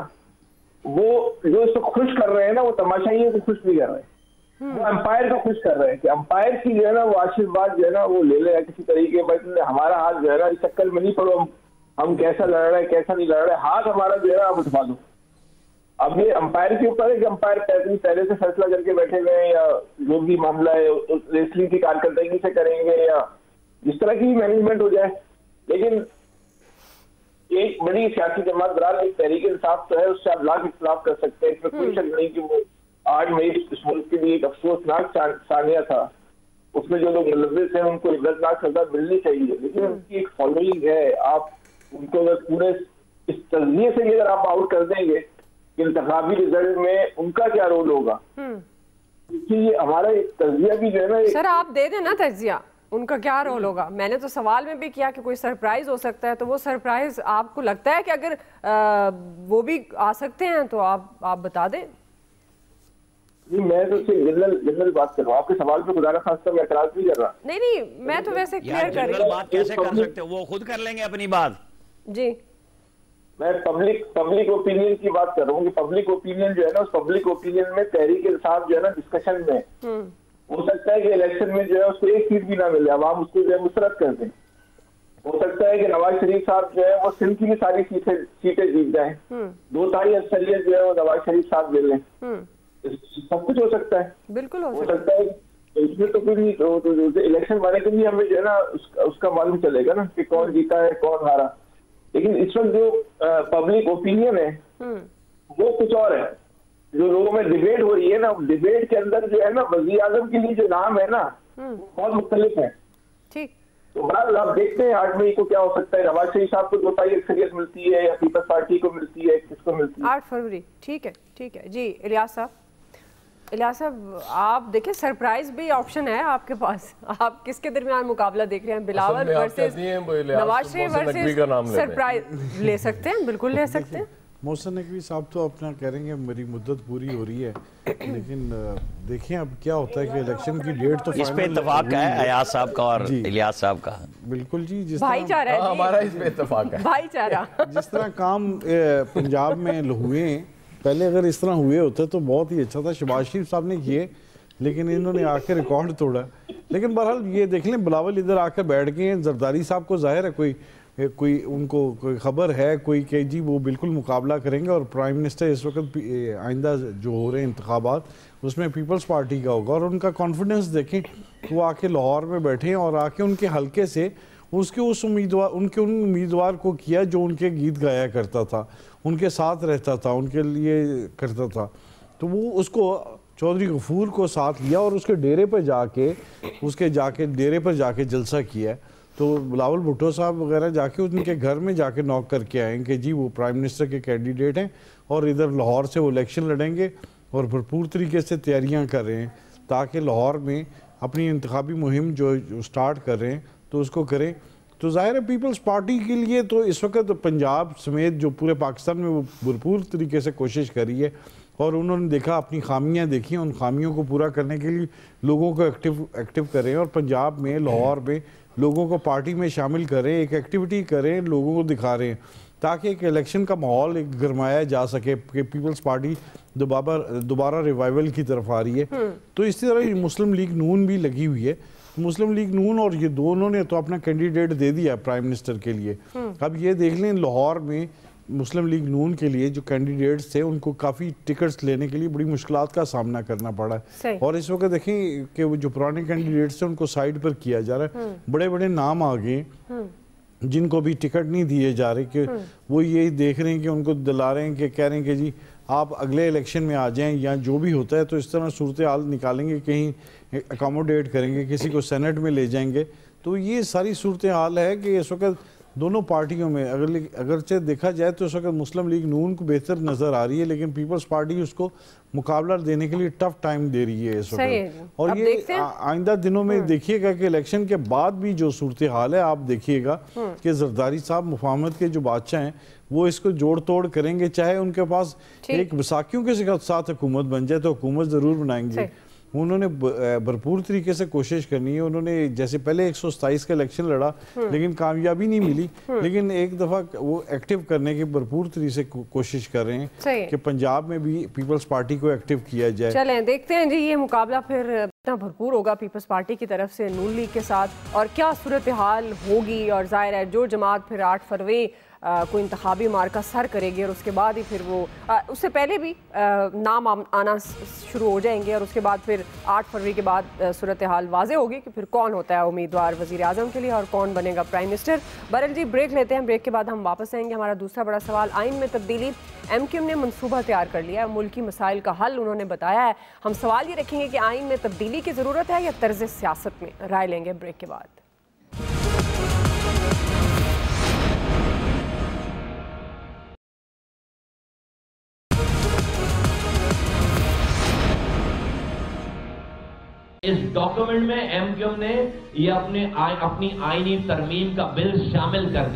S6: वो जो इसको खुश कर रहे हैं ना, वो तमाशाइयों को खुश नहीं कर रहे हैं, वो अंपायर को खुश कर रहे हैं कि अंपायर की जो है ना वो आशीर्वाद जो है ना वो ले ले किसी तरीके। भाई हमारा हाथ जो है ना इस चक्कर में नहीं पड़ो, हम कैसा लड़ रहे हैं कैसा नहीं लड़ रहे, हाथ हमारा जो है ना आप उठवा दो। अब ये अंपायर के ऊपर है कि अंपायर पहले से फैसला करके बैठे हुए हैं, या जो भी मामला है रेसलिंग की कारकर्दगी से करेंगे, या जिस तरह की मैनेजमेंट हो जाए। लेकिन एक बड़ी सियासी जमात बराबर एक तहरीक इंसाफ तो है, उससे आप लाख इख्तिलाफ कर सकते हैं, इसमें कोई शक नहीं कि वो 8 मई इस मुल्क के लिए एक अफसोसनाक सानिया था। उसमें जो लोग मुलव्विस हैं उनको इबरतनाक सजा मिलनी चाहिए, लेकिन उनकी एक फॉलोइंग है। आप उनको अगर पूरे इस तज़किये से अगर आप आउट कर देंगे कि इंतखाबी रिजल्ट में उनका क्या रोल होगा, क्योंकि ये हमारा एक तज़किया भी जो है ना।
S2: सर आप दे देना तज़किया, उनका क्या रोल होगा। मैंने तो सवाल में भी किया कि कोई सरप्राइज हो सकता है, तो वो सरप्राइज आपको लगता है कि अगर वो भी आ सकते हैं तो आप बता दें।
S6: मैं तो जनरल बात कर रहा हूँ, आपके सवाल पे खुदा खास्ता मैं एतराज नहीं कर रहा।
S2: नहीं मैं तो वैसे क्लियर कर रही हूँ।
S4: बात कैसे कर सकते हो, वो खुद कर लेंगे अपनी बात
S2: जी।
S6: मैं पब्लिक ओपिनियन की बात कर रहा हूँ कि पब्लिक ओपिनियन जो है ना, उस पब्लिक ओपिनियन में तहरीक इंसाफ जो है ना डिस्कशन में हो सकता है कि इलेक्शन में जो है उसको एक सीट भी ना मिले, अब आप उसको जो है मुस्तरद कर दें। हो सकता है कि नवाज शरीफ साहब जो है वो सिंध की भी सारी सीटें जीत जाए, 2/3 अक्सरियत जो है वो नवाज शरीफ साहब ले लें, सब कुछ हो सकता है।
S2: बिल्कुल हो
S6: सकता है। इसमें तो फिर तो इलेक्शन वाले के लिए हमें जो है ना उसका मालूम चलेगा ना कि कौन जीता है कौन हारा। लेकिन इस वक्त जो पब्लिक ओपिनियन है वो कुछ और है। जो लोगों में डिबेट हो रही है ना, डिबेट के अंदर जो है ना वज़ीर आज़म के लिए जो नाम है ना बहुत मुख्तलिफ है।
S2: ठीक,
S6: तो बहरहाल आप देखते हैं 8 मई को क्या हो सकता है। नवाज शरीफ साहब को 2/3 अक्सरियत मिलती है या पीपल्स पार्टी को मिलती है, किसको मिलती है?
S2: 8 फरवरी। ठीक है जी। इलियास साहब आप देखिए सरप्राइज भी ऑप्शन है आपके पास। आप किसके दरमियान मुकाबला देख रहे हैं, Bilawal versus Nawaz Sharif versus surprise ले सकते हैं, बिल्कुल ले सकते हैं।
S7: मोहसिन नकवी साहब तो अपना कह रहे हैं मेरी मुद्दत पूरी हो रही है, लेकिन देखिए अब क्या होता है कि इलेक्शन की डेट तो
S4: इस पे इत्तेफाक है अयाज साहब का और इलियास साहब का।
S7: बिल्कुल जी, जिस
S2: भाईचारा
S5: हमारा इस पे इत्तेफाक है,
S2: भाईचारा।
S7: जिस तरह काम पंजाब में हुए, पहले अगर इस तरह हुए होते तो बहुत ही अच्छा था। शहबाज शरीफ साहब ने किए, लेकिन इन्होंने आकर रिकॉर्ड तोड़ा। लेकिन बहरहाल ये देख लें, बिलावल इधर आकर बैठ गए हैं। जरदारी साहब को जाहिर है कोई उनको कोई खबर है कोई कि जी वो बिल्कुल मुकाबला करेंगे, और प्राइम मिनिस्टर इस वक्त आइंदा जो हो रहे हैं इंतखाबात उसमें पीपल्स पार्टी का होगा। और उनका कॉन्फिडेंस देखें, वो आके लाहौर में बैठे हैं और आके उनके हल्के से उन उम्मीदवार को किया जो उनके गीत गाया करता था, उनके साथ रहता था, उनके लिए करता था। तो वो उसको चौधरी गफूर को साथ लिया और उसके डेरे पर जाके जलसा किया। तो बिलावल भुट्टो साहब वगैरह जाके उनके घर में जाके नॉक करके आए कि जी वो प्राइम मिनिस्टर के कैंडिडेट हैं और इधर लाहौर से वो इलेक्शन लड़ेंगे, और भरपूर तरीके से तैयारियां कर रहे हैं ताकि लाहौर में अपनी इंतखाबी मुहिम जो स्टार्ट कर रहे हैं तो उसको करें। तो ज़ाहिर है पीपल्स पार्टी के लिए तो इस वक्त पंजाब समेत जो पूरे पाकिस्तान में वो भरपूर तरीके से कोशिश करी है, और उन्होंने देखा अपनी खामियां देखी, उन खामियों को पूरा करने के लिए लोगों को एक्टिव करें और पंजाब में लाहौर में लोगों को पार्टी में शामिल करें, एक एक्टिविटी करें, लोगों को दिखा रहे हैं ताकि एक इलेक्शन का माहौल एक गरमाया जा सके कि पीपल्स पार्टी दोबारा रिवाइवल की तरफ आ रही है। तो इसी तरह मुस्लिम लीग नून भी लगी हुई है। मुस्लिम लीग नून और ये दोनों ने तो अपना कैंडिडेट दे दिया प्राइम मिनिस्टर के लिए। अब ये देख लें लाहौर में मुस्लिम लीग नून के लिए जो कैंडिडेट्स थे उनको काफ़ी टिकट्स लेने के लिए बड़ी मुश्किलात का सामना करना पड़ा है। और इस वक्त देखें कि वो जो पुराने कैंडिडेट्स थे उनको साइड पर किया जा रहा है। बड़े बड़े नाम आ गए जिनको भी टिकट नहीं दिए जा रहे, कि वो यही देख रहे हैं कि उनको दिला रहे हैं कि कह रहे हैं कि जी आप अगले इलेक्शन में आ जाएं या जो भी होता है तो इस तरह सूरत हाल निकालेंगे, कहीं अकोमोडेट करेंगे, किसी को सेनेट में ले जाएंगे। तो ये सारी सूरत हाल है कि इस वक्त दोनों पार्टियों में अगरचे देखा जाए तो इस वक्त मुस्लिम लीग नून को बेहतर नज़र आ रही है, लेकिन पीपल्स पार्टी उसको मुकाबला देने के लिए टफ टाइम दे रही है इस वक्त। और ये आइंदा दिनों में देखिएगा कि इलेक्शन के बाद भी जो सूरत हाल है, आप देखिएगा कि जरदारी साहब मुफाहमत के जो बादशाह हैं वो इसको जोड़ तोड़ करेंगे, चाहे उनके पास एक वसाखियों के साथ हुकूमत बन जाए तो हुकूमत ज़रूर बनाएंगे। उन्होंने भरपूर तरीके से कोशिश करनी है। उन्होंने जैसे पहले 127 का इलेक्शन लड़ा लेकिन कामयाबी नहीं मिली, लेकिन एक दफ़ा वो एक्टिव करने की भरपूर तरीके से कोशिश कर रहे हैं कि पंजाब में भी पीपल्स पार्टी को एक्टिव किया जाए।
S2: चलें देखते हैं जी ये मुकाबला फिर इतना भरपूर होगा पीपल्स पार्टी की तरफ से नून लीग के साथ, और क्या सूरत हाल होगी। और जाहिर है जो जमात फिर 8 फरवरी कोई इंतखाबी मार्का सर करेगी और उसके बाद ही फिर वो उससे पहले भी नाम आना शुरू हो जाएंगे, और उसके बाद फिर 8 फरवरी के बाद सूरत हाल वाजे होगी कि फिर कौन होता है उम्मीदवार वज़ीर आज़म के लिए और कौन बनेगा प्राइम मिनिस्टर। बहरहाल जी ब्रेक लेते हैं, ब्रेक के बाद हम वापस आएंगे। हमारा दूसरा बड़ा सवाल, आइन में तब्दीली, MQM ने मनसूबा तैयार कर लिया है, मुल्की मसाइल का हल उन्होंने बताया है। हम सवाल ये रखेंगे कि आइन में तब्दीली की ज़रूरत है या तर्ज सियासत में, राय लेंगे ब्रेक के बाद।
S8: इस डॉक्यूमेंट में MQM ने ये अपनी आईनी तरमीम का बिल शामिल कर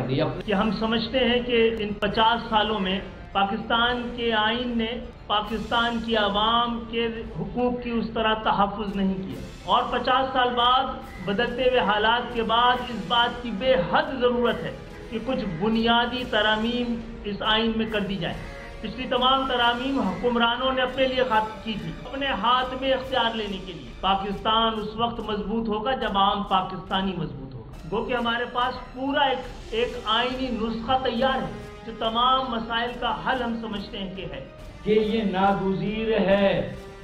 S8: दिया
S9: कि हम समझते हैं कि इन 50 सालों में पाकिस्तान के आइन ने पाकिस्तान की आवाम के हुकूक की उस तरह तहफ़्फ़ुज़ नहीं किया, और 50 साल बाद बदलते हुए हालात के बाद इस बात की बेहद ज़रूरत है कि कुछ बुनियादी तरामीम इस आइन में कर दी जाए। पिछली तमाम तरामीम हुक्मरानों ने अपने लिए की थी, अपने हाथ में इख्तियार लेने के लिए। पाकिस्तान उस वक्त मजबूत होगा जब आम पाकिस्तानी मजबूत होगा। गो कि हमारे पास पूरा एक आईनी नुस्खा तैयार है जो तमाम मसाइल का हल हम समझते हैं कि है
S8: कि ये नागुज़ीर है,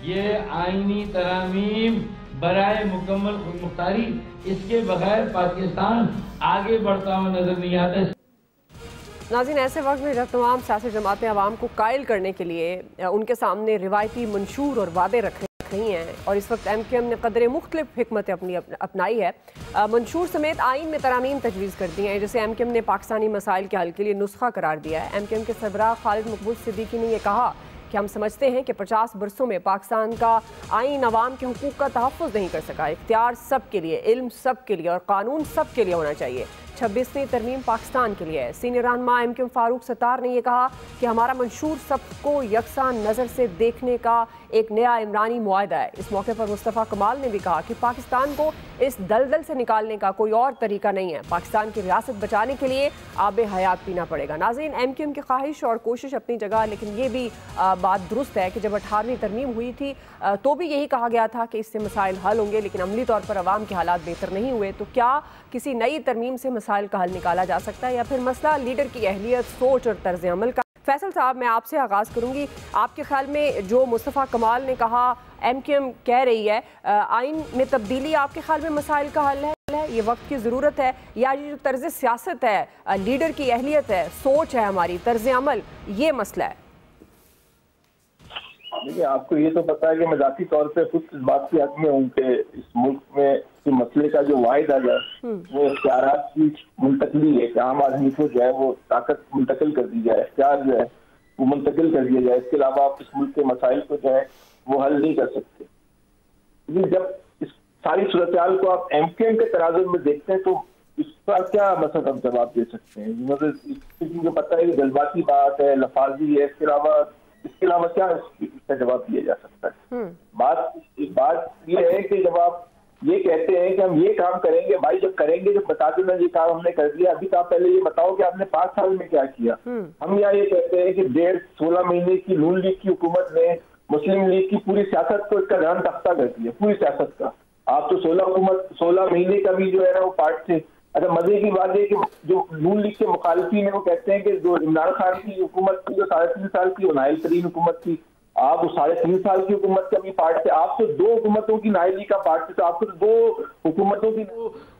S8: ये आईनी तरामीम बराए मुकम्मल खुदमुख्तारी, इसके बगैर पाकिस्तान आगे बढ़ता हुआ नजर नहीं आता।
S2: नाज़रीन, ऐसे वक्त में जब तमाम सियासी जमातें आवाम को कायल करने के लिए उनके सामने रिवायती मंशूर और वादे रख रही हैं, और इस वक्त MQM ने कदरे मुख्तलिफ हिकमत अपनाई है, मंशूर समेत आइन में तरामीम तजवीज़ कर दी हैं, जिसे MQM ने पाकिस्तानी मसाइल के हल के लिए नुस्खा करार दिया है। MQM के सरबराह खालिद मकबूल सिद्दीकी ने यह कहा कि हम समझते हैं कि 50 बरसों में पाकिस्तान का आइन अवाम के हुकूक का तहफ़्फ़ुज़ नहीं कर सका। इख्तियार सब के लिए, इल्म सब के लिए और कानून सब के लिए होना चाहिए। 26वीं तरमीम पाकिस्तान के लिए है। सीनियर रहनुमा MQM फारूक सत्तार ने यह कहा कि हमारा मंशूर सबको यकसा नज़र से देखने का एक नया इमरानी मुआहदा है। इस मौके पर मुस्तफ़ा कमाल ने भी कहा कि पाकिस्तान को इस दलदल से निकालने का कोई और तरीका नहीं है, पाकिस्तान की रियासत बचाने के लिए आब हयात पीना पड़ेगा। नाज़रीन, MQM की ख्वाहिश और कोशिश अपनी जगह, लेकिन ये भी बात दुरुस्त है कि जब 18वीं तरमीम हुई थी तो भी यही कहा गया था कि इससे मसाइल हल होंगे, लेकिन अमली तौर पर आवाम के हालात बेहतर नहीं हुए। तो क्या किसी नई तरमीम से मसाइल का हल निकाला जा सकता है, या फिर मसला लीडर की अहलियत, सोच और तर्ज अमल का? फैसल साहब, मैं आपसे आगाज़ करूंगी। आपके ख्याल में जो मुस्तफ़ा कमाल ने कहा, MQM कह रही है आइन में तब्दीली, आपके ख्याल में मसाइल का हल है, ये वक्त की ज़रूरत है, या ये जो तर्ज सियासत है, लीडर की अहलियत है, सोच है हमारी, तर्ज अमल, ये मसला है?
S6: देखिए, आपको ये तो पता है कि मैं जाती तौर पे खुद इस बात की हक में हूँ कि इस मुल्क में जो मसले का जो वाहिद है वो इख्तियारात की मुंतकली है कि आम आदमी को जो है वो ताकत मुंतकिल कर दी जाए, इख्तियार जो है वो मुंतकिल कर दिया जाए। इसके अलावा आप इस मुल्क के मसाइल को जो है वो हल नहीं कर सकते। लेकिन जब इस सारी सूरत को आप MQM के तराजुम में देखते हैं तो इसका क्या मतलब हम जवाब दे सकते हैं? मतलब को पता है कि जज्बाती बात है, लफाजी है, इसके अलावा क्या इसका जवाब दिया जा सकता है? बात ये है कि जब आप ये कहते हैं कि हम ये काम करेंगे, भाई जब करेंगे जब बता देना ये काम हमने कर दिया, अभी तो आप पहले ये बताओ कि आपने 5 साल में क्या किया। हम यहाँ ये कहते हैं कि 16 महीने की नून लीग की हुकूमत ने मुस्लिम लीग की पूरी सियासत को इसका ध्यान तख्ता कर दिया, पूरी सियासत का। आप तो 16 महीने का भी जो है ना वो पार्ट थे। अच्छा, मजे की बात है कि जो नून लीग के मुखालिफिन है वो कहते हैं कि जो इमरान खान की हुकूमत थी जो 3.5 साल की वो नाइल तरीन हुकूमत थी। आप 3.5 साल की हुकूमत का भी पार्ट थे, आप तो 2 हुकूमतों की नाअहली का पार्ट थे, तो आपको तो 2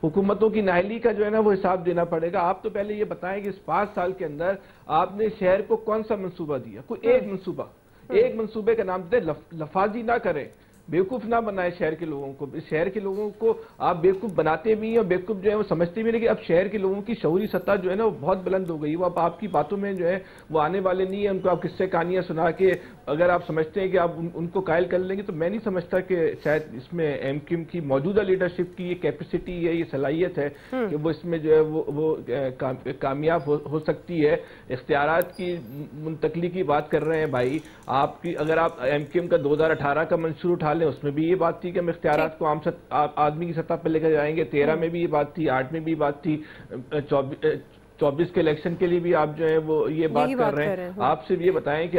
S10: हुकूमतों की नाअहली का जो है ना वो हिसाब देना पड़ेगा। आप तो पहले ये बताएं कि इस 5 साल के अंदर आपने शहर को कौन सा मंसूबा दिया? कोई एक मंसूबा, एक मंसूबे का नाम दे, लफाजी ना करें, बेवकूफ ना बनाए शहर के लोगों को। शहर के लोगों को आप बेवकूफ बनाते भी हैं और बेवकूफ जो है वो समझते भी नहीं कि अब शहर के लोगों की शऊरी सतह जो है ना वो बहुत बुलंद हो गई। वो अब आपकी बातों में जो है वो आने वाले नहीं है। उनको आप किस्से कहानियां सुना के अगर आप समझते हैं कि आप उनको कायल कर लेंगे, तो मैं नहीं समझता कि शायद इसमें एमक्यूएम की मौजूदा लीडरशिप की ये कैपेसिटी है, ये सलाहियत है कि वो इसमें जो है वो कामयाब हो सकती है। इख्तियारात की मुंतकली की बात कर रहे हैं भाई, आपकी अगर आप एमक्यूएम का 2018 का मंशूर उठा उसमें भी ये बात थी कि हम इख्तियारात को आम आदमी की सतह पर लेकर जाएंगे। 13 में भी ये बात थी, 8 में भी बात थी, 24 के इलेक्शन के लिए भी आप जो है वो ये बात कर रहे हैं। आप सिर्फ ये बताएं कि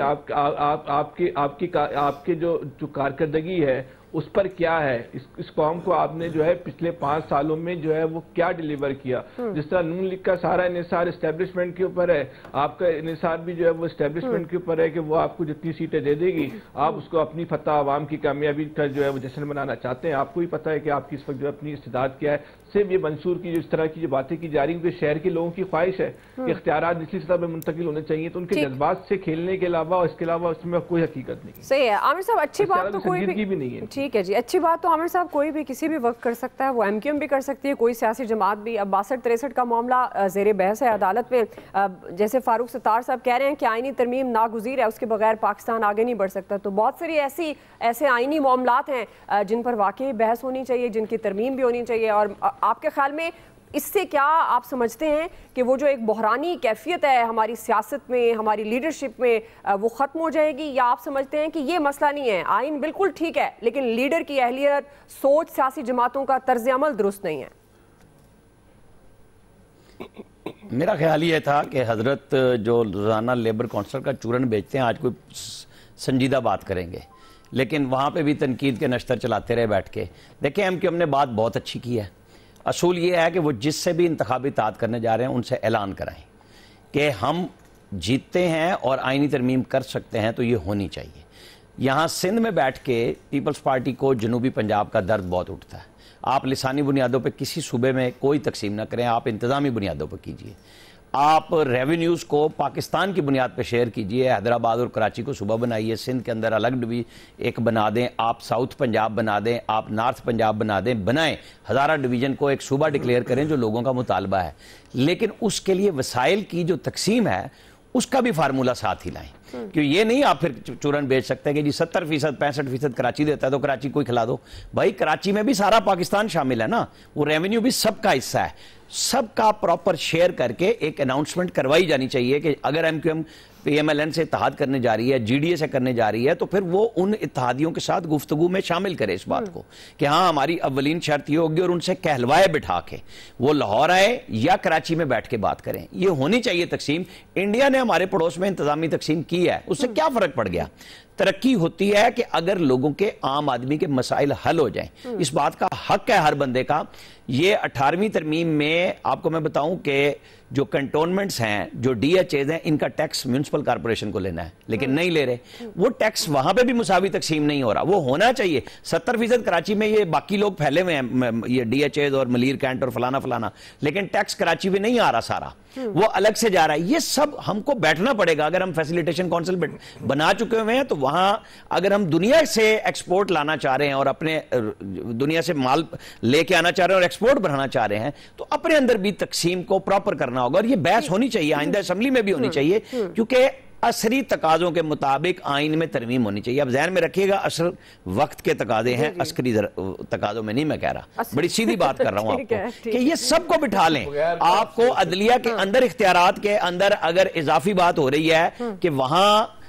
S10: आपके जो कारकर्दगी है उस पर क्या है, इस कौम को आपने जो है पिछले 5 सालों में जो है वो क्या डिलीवर किया। जिस तरह नून लीग का सारा इन्हिसार एस्टेब्लिशमेंट के ऊपर है, आपका इन्हिसार भी जो है वो एस्टेब्लिशमेंट के ऊपर है कि वो आपको जितनी सीटें दे देगी आप उसको अपनी फतह आवाम की कामयाबी का जो है वो जश्न मनाना चाहते हैं। आपको भी पता है कि आपकी इस वक्त जो अपनी इस्तेदाद क्या है। सिर्फ ये मंसूर की जो इस तरह की जो बातें की जा रही हैं, शहर के लोगों की ख्वाहिश है कि इख्तियारात निचली सतह पर मुंतकिल होने चाहिए, तो उनके जज्बात से खेलने के अलावा और इसके अलावा उसमें कोई हकीकत नहीं।
S2: सही है आमिर साहब, अच्छी बात तो कोई
S10: भी नहीं है।
S2: ठीक है जी, अच्छी बात तो आमिर साहब कोई भी किसी भी वक्त कर सकता है, वो एमक्यूएम भी कर सकती है, कोई सियासी जमात भी। अब 62-63 का मामला ज़ेर बहस है अदालत में। जैसे फारूक सत्तार साहब कह रहे हैं कि आईनी तरमीम नागुज़ीर है, उसके बगैर पाकिस्तान आगे नहीं बढ़ सकता। तो बहुत सारी ऐसे आईनी मामलात हैं जिन पर वाकई बहस होनी चाहिए, जिनकी तरमीम भी होनी चाहिए। और आपके ख्याल में इससे क्या आप समझते हैं कि वो जो एक बहरानी कैफियत है हमारी सियासत में, हमारी लीडरशिप में, वो ख़त्म हो जाएगी, या आप समझते हैं कि ये मसला नहीं है, आइन बिल्कुल ठीक है लेकिन लीडर की अहलियत, सोच, सियासी जमातों का तर्ज अमल दुरुस्त नहीं है?
S4: मेरा ख्याल ये था कि हजरत जो रोज़ाना लेबर कौंसिल का चूरन बेचते हैं आज कोई संजीदा बात करेंगे, लेकिन वहाँ पे भी तनकीद के नश्तर चलाते रहे बैठ के। देखें एमक्यूएम ने बात बहुत अच्छी की है। असूल ये है कि वो जिससे भी इंतखाबी इत्तेहाद करने जा रहे हैं उनसे ऐलान कराएं कि हम जीतते हैं और आईनी तरमीम कर सकते हैं, तो ये होनी चाहिए। यहाँ सिंध में बैठ के पीपल्स पार्टी को जनूबी पंजाब का दर्द बहुत उठता है। आप लिसानी बुनियादों पे किसी सूबे में कोई तकसीम ना करें, आप इंतज़ामी बुनियादों पर कीजिए। आप रेवेन्यूज़ को पाकिस्तान की बुनियाद पर शेयर कीजिए। हैदराबाद और कराची को सूबा बनाइए, सिंध के अंदर अलग एक बना दें, आप साउथ पंजाब बना दें, आप नॉर्थ पंजाब बना दें, बनाएं। हज़ारा डिवीज़न को एक सूबा डिक्लेयर करें जो लोगों का मुतालबा है, लेकिन उसके लिए वसाइल की जो तकसीम है उसका भी फार्मूला साथ ही लाएं। क्यों ये नहीं आप फिर चूरन बेच सकते हैं कि जी 70%, 65% कराची देता है तो कराची को ही खिला दो। भाई कराची में भी सारा पाकिस्तान शामिल है ना, वो रेवेन्यू भी सबका हिस्सा है। सबका प्रॉपर शेयर करके एक अनाउंसमेंट करवाई जानी चाहिए कि अगर एमक्यूएम पीएमएलएन से इत्तेहाद करने जा रही है, जीडीए से करने जा रही है, तो फिर वो उन इत्तेहादियों के साथ गुफ्तगू में शामिल करे इस बात को कि हाँ हमारी अव्वलीन शर्त ये होगी, और उनसे कहलवाए बिठा के वो लाहौर आए या कराची में बैठ के बात करें। ये होनी चाहिए तकसीम। इंडिया ने हमारे पड़ोस में इंतजामी तकसीम की है, उससे क्या फर्क पड़ गया? तरक्की होती है कि अगर लोगों के, आम आदमी के मसाइल हल हो जाएं। इस बात का हक है हर बंदे का। ये 18वीं तरमीम में आपको मैं बताऊं कि जो कंटोनमेंट्स हैं, जो डीएचएज हैं, इनका टैक्स म्यूनिसिपल कॉर्पोरेशन को लेना है, लेकिन नहीं ले रहे। वो टैक्स वहां पे भी मुसावी तकसीम नहीं हो रहा, वो होना चाहिए। 70% कराची में ये बाकी लोग फैले हुए हैं, ये डीएचएज और मलीर कैंट और फलाना फलाना, लेकिन टैक्स कराची में नहीं आ रहा सारा, वो अलग से जा रहा है। ये सब हमको बैठना पड़ेगा। अगर हम फैसिलिटेशन काउंसिल बना चुके हुए हैं तो वहां अगर हम दुनिया से एक्सपोर्ट लाना चाह रहे हैं और अपने दुनिया से माल लेके आना चाह रहे हैं और एक्सपोर्ट बढ़ाना चाह रहे हैं, तो अपने अंदर भी तकसीम को प्रॉपर करना होगा। और ये बहस होनी चाहिए, आइंदा असेंबली में भी होनी चाहिए, क्योंकि असरी तकाजों के मुताबिक आइन में तरमीम होनी चाहिए। अब ज़हन में रखिएगा, असल वक्त के तकाजे हैं, अस्करी तकाजों में नहीं मैं कह रहा, बड़ी सीधी बात कर रहा हूं आपको कि ये सबको बिठा लें। आपको अदलिया के अंदर, इख्तियारात के अंदर अगर इजाफी बात हो रही है कि वहां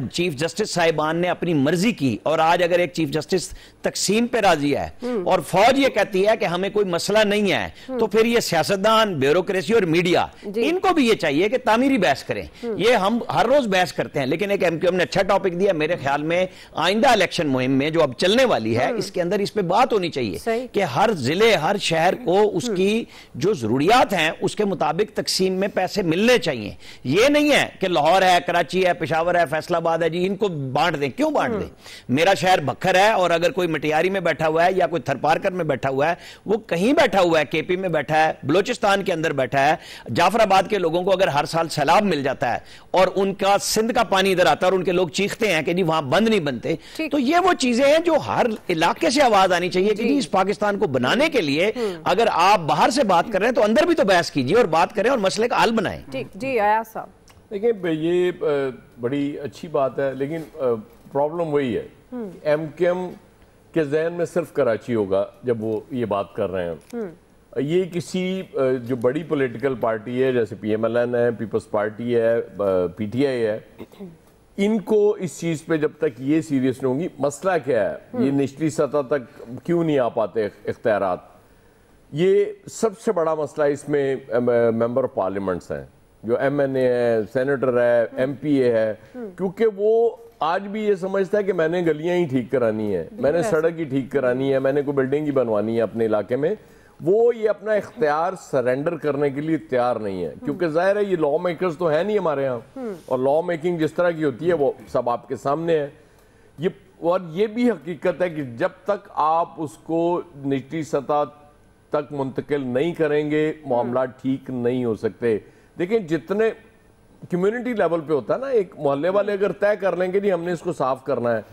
S4: चीफ जस्टिस साहिबान ने अपनी मर्जी की, और आज अगर एक चीफ जस्टिस तकसीम पे राजी है और फौज ये कहती है कि हमें कोई मसला नहीं है, तो फिर ये सियासतदान, ब्यूरोक्रेसी और मीडिया, इनको भी ये चाहिए कि तामीरी बहस करें। ये हम हर रोज बहस करते हैं, लेकिन एक एमक्यूएम ने अच्छा टॉपिक दिया। मेरे ख्याल में आइंदा इलेक्शन मुहिम में जो अब चलने वाली है, इसके अंदर इस पे बात होनी चाहिए कि हर जिले, हर शहर को उसकी जो जरूरियात हैं उसके मुताबिक तकसीम में पैसे मिलने चाहिए। ये नहीं है कि लाहौर है, कराची है, पेशावर है, फैसलाबाद है जी, इनको बांट दें। क्यों बांट दें? मेरा शहर भक्खर है और अगर कोई मटियारी में बैठा हुआ है या कोई थरपारकर में बैठा हुआ है, वो कहीं बैठा हुआ है, केपी में बैठा है, बलोचिस्तान के अंदर बैठा है, जाफराबाद के लोगों को अगर हर साल सैलाब मिल जाता है और उनका सिंध का पानी इधर आता है और उनके लोग चीखते हैं कि जी वहां बंद नहीं बनते, तो ये वो चीजें हैं जो हर इलाके से आवाज आनी चाहिए कि जी इस पाकिस्तान को बनाने के लिए अगर आप बाहर से बात कर रहे हैं तो अंदर भी तो बहस कीजिए और बात करें और मसले का हल बनाएं।
S2: ठीक जी, आया साहब।
S5: देखिए ये बड़ी अच्छी बात है, लेकिन प्रॉब्लम वही है, एमकेएम के जहन में सिर्फ कराची होगा जब वो ये बात कर रहे हैं। ये किसी जो बड़ी पॉलिटिकल पार्टी है जैसे पीएमएलएन है, पीपल्स पार्टी है, पीटीआई है, इनको इस चीज पे जब तक ये सीरियस नहीं होंगी, मसला क्या है, ये निचली सतह तक क्यों नहीं आ पाते इख्तियारात, ये सबसे बड़ा मसला इसमें मेंबर ऑफ पार्लियामेंट्स हैं, जो एमएनए है, सेनेटर है, एमपीए है, क्योंकि वो आज भी ये समझता है कि मैंने गलियां ही ठीक करानी है, मैंने सड़क ही ठीक करानी है, मैंने कोई बिल्डिंग ही बनवानी है अपने इलाके में। वो ये अपना इख्तियार सरेंडर करने के लिए तैयार नहीं है, क्योंकि जाहिर है ये लॉ मेकर्स तो है नहीं हमारे यहाँ, और लॉ मेकिंग जिस तरह की होती है वो सब आपके सामने है। ये और ये भी हकीकत है कि जब तक आप उसको निचली सतह तक मुंतकिल नहीं करेंगे, मामला ठीक नहीं हो सकते। देखिए जितने कम्युनिटी लेवल पे होता है ना, एक मोहल्ले वाले अगर तय कर लेंगे नहीं हमने इसको साफ करना है,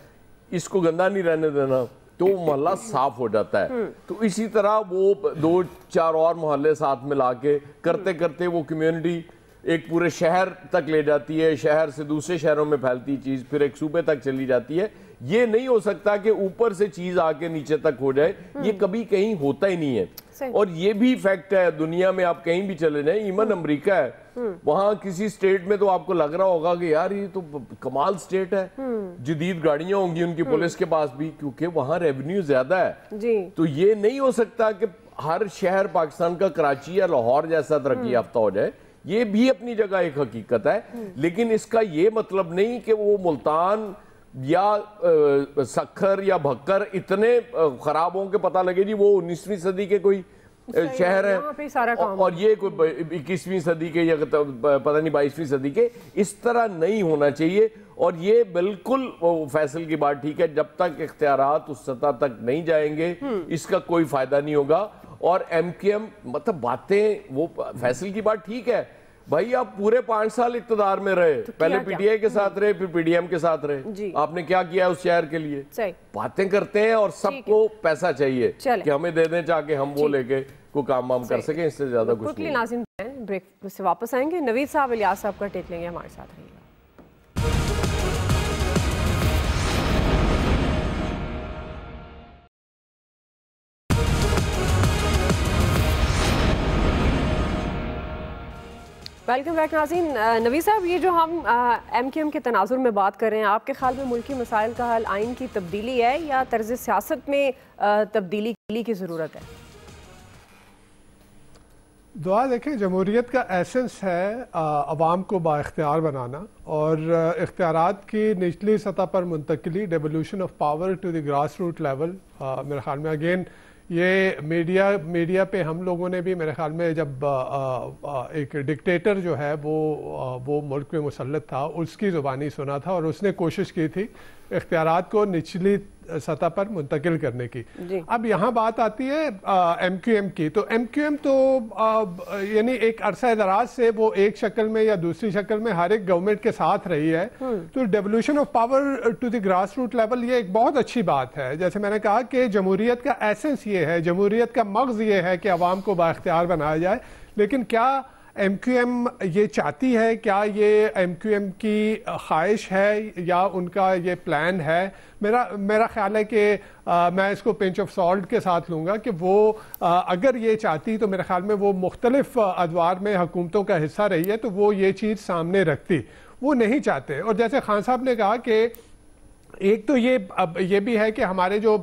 S5: इसको गंदा नहीं रहने देना, तो मोहल्ला साफ हो जाता है। तो इसी तरह वो 2-4 और मोहल्ले साथ में लाके करते करते वो कम्युनिटी एक पूरे शहर तक ले जाती है, शहर से दूसरे शहरों में फैलती चीज फिर एक सूबे तक चली जाती है। ये नहीं हो सकता कि ऊपर से चीज आके नीचे तक हो जाए, ये कभी कहीं होता ही नहीं है। और ये भी फैक्ट है, दुनिया में आप कहीं भी चले जाएं, इवन अमेरिका है, वहां किसी स्टेट में तो आपको लग रहा होगा कि यार ये तो कमाल स्टेट है, जदीद गाड़ियां होंगी उनकी पुलिस के पास भी, क्योंकि वहां रेवेन्यू ज्यादा है जी। तो ये नहीं हो सकता कि हर शहर पाकिस्तान का कराची या लाहौर जैसा तरक्की याफ्ता हो जाए। ये भी अपनी जगह एक हकीकत है, लेकिन इसका ये मतलब नहीं कि वो मुल्तान या सखर या भक्कर इतने खराब हों के पता लगे जी वो 19वीं सदी के कोई शहर है और ये कोई 21वीं सदी के या पता नहीं 22वीं सदी के। इस तरह नहीं होना चाहिए। और ये बिल्कुल फैसल की बात ठीक है, जब तक इख्तियारात उस सतह तक नहीं जाएंगे इसका कोई फायदा नहीं होगा। और एमकेएम मतलब बातें, वो फैसल की बात ठीक है भाई, आप पूरे 5 साल इक्तदार में रहे, तो पहले पीटीआई के साथ रहे, फिर पीडीएम के साथ रहे, आपने क्या किया उस शहर के लिए? बातें करते हैं और सबको पैसा चाहिए कि हमें दे दें चाहे हम वो लेके कोई काम वाम कर सके, इससे ज्यादा कुछ नहीं।
S2: नाज़रीन ब्रेक से वापस आएंगे, नवीद साहब, इलियास साहब का टेक लेंगे, हमारे साथ रहिएगा। वेलकम बैक नाज़रीन। नवीद साहब, ये जो हम एमकेएम के तनाजुर में बात कर रहे हैं, आपके ख्याल में मुल्की मसाइल का हल आइन की तब्दीली है या तर्ज सियासत में तब्दीली की ज़रूरत है?
S3: दुआ देखें, जमहूरियत का एसेंस है अवाम को बाइख्तियार बनाना और इख्तियारात की निचली सतह पर मुंतकिली, devolution of power to the grass root level. मेरे ख्याल में अगेन ये मीडिया पे हम लोगों ने भी मेरे ख्याल में जब एक डिक्टेटर जो है वो मुल्क में मुसल्लत था, उसकी ज़ुबानी सुना था और उसने कोशिश की थी इख्तियारात को निचली सतह पर मुंतकिल करने की। अब यहाँ बात आती है एमक्यूएम की। तो एमक्यूएम तो यानी एक अरसा दराज से वो एक शक्ल में या दूसरी शक्ल में हर एक गवर्नमेंट के साथ रही है। तो devolution of power to the grass root level ये एक बहुत अच्छी बात है। जैसे मैंने कहा कि जमहूरियत का एसेंस ये है, जमहूरियत का मग़ज़ ये है कि अवाम को बाइख्तियार बनाया जाए। लेकिन क्या एमक्यूएम ये चाहती है, क्या ये एमक्यूएम की ख्वाहिश है या उनका ये प्लान है? मेरा ख्याल है कि मैं इसको पिंच ऑफ सॉल्ट के साथ लूँगा कि वो अगर ये चाहती तो मेरे ख्याल में वो मुख्तलिफ अदवार में हुकूमतों का हिस्सा रही है तो वो ये चीज़ सामने रखती। वो नहीं चाहते। और जैसे खान साहब ने कहा कि एक तो ये भी है कि हमारे जो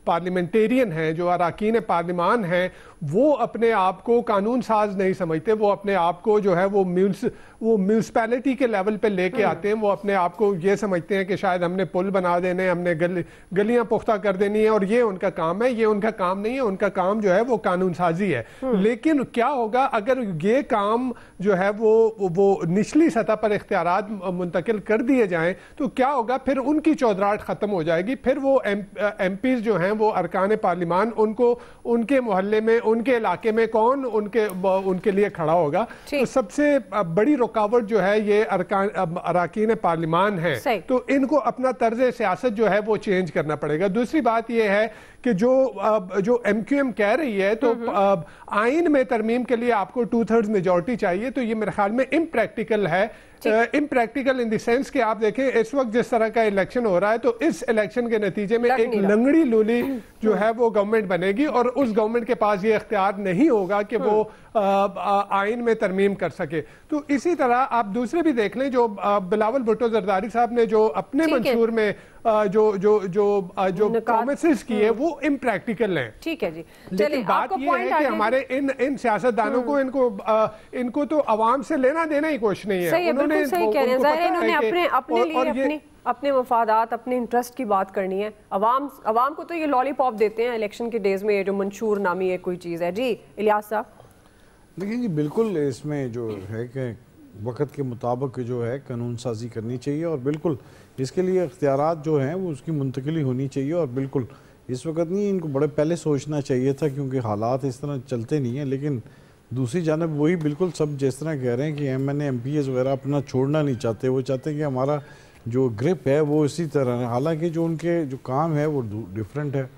S3: पार्लियामेंटेरियन हैं, जो अरकान पार्लिमान हैं, वो अपने आप को कानून साज नहीं समझते। वो अपने आप को जो है वो म्यूनसिपैलिटी के लेवल पे लेके आते हैं। वो अपने आप को ये समझते हैं कि शायद हमने पुल बना देने, हमने गलियां पुख्ता कर देनी है और ये उनका काम है। ये उनका काम नहीं है, उनका काम जो है वो कानून साजी है। लेकिन क्या होगा अगर ये काम जो है वो निचली सतह पर इख्तियारात मुंतकिल कर दिए जाएं, तो क्या होगा? फिर उनकी चौधराहट खत्म हो जाएगी। फिर वो एमपीज जो हैं वो अरकान पार्लिमान, उनको उनके मोहल्ले में, उनके इलाके में कौन उनके लिए खड़ा होगा? तो सबसे बड़ी रुकावट जो है ये अरकान पार्लिमान है। तो इनको अपना तर्ज सियासत जो है वो चेंज करना पड़ेगा। दूसरी बात ये है कि जो एमक्यूएम कह रही है, तो आइन में तरमीम के लिए आपको 2/3 मेजॉरिटी चाहिए, तो ये मेरे ख्याल में इम्प्रैक्टिकल है। इम्प्रैक्टिकल इन द सेंस कि आप देखें इस वक्त जिस तरह का इलेक्शन हो रहा है, तो इस इलेक्शन के नतीजे में एक लंगड़ी लूली जो है वो गवर्नमेंट बनेगी और उस गवर्नमेंट के पास ये इख्तियार नहीं होगा कि वो आइन में तरमीम कर सके। तो इसी तरह आप दूसरे भी देख लें, जो बिलावल भुट्टो जरदारी साहब ने जो अपने मंशूर में जो प्रोमिसेस किए वो इम्प्रैक्टिकल हैं।
S2: ठीक है जी,
S3: लेकिन बात ये है कि हमारे इन सियासतदानों को इनको तो अवाम से लेना देना ही कुछ नहीं है।
S2: उन्होंने अपने लिए अपने मफादात, अपने इंटरेस्ट की बात करनी है। अवाम को तो ये लॉलीपॉप देते हैं इलेक्शन के डेज में, जो मंशूर नामी है कोई चीज़ है। जी इलियास साहब।
S7: देखिए जी, बिल्कुल इसमें जो है कि वक्त के मुताबिक जो है कानून साजी करनी चाहिए और बिल्कुल इसके लिए इख्तियारात जो हैं वो उसकी मुंतकिली होनी चाहिए और बिल्कुल इस वक्त नहीं, इनको बड़े पहले सोचना चाहिए था क्योंकि हालात इस तरह चलते नहीं हैं। लेकिन दूसरी जानब वही बिल्कुल सब जिस तरह कह रहे हैं कि MNA MPs वगैरह अपना छोड़ना नहीं चाहते, वो चाहते हैं कि हमारा जो ग्रिप है वो इसी तरह है। हालांकि जो उनके जो काम है वो डिफरेंट है,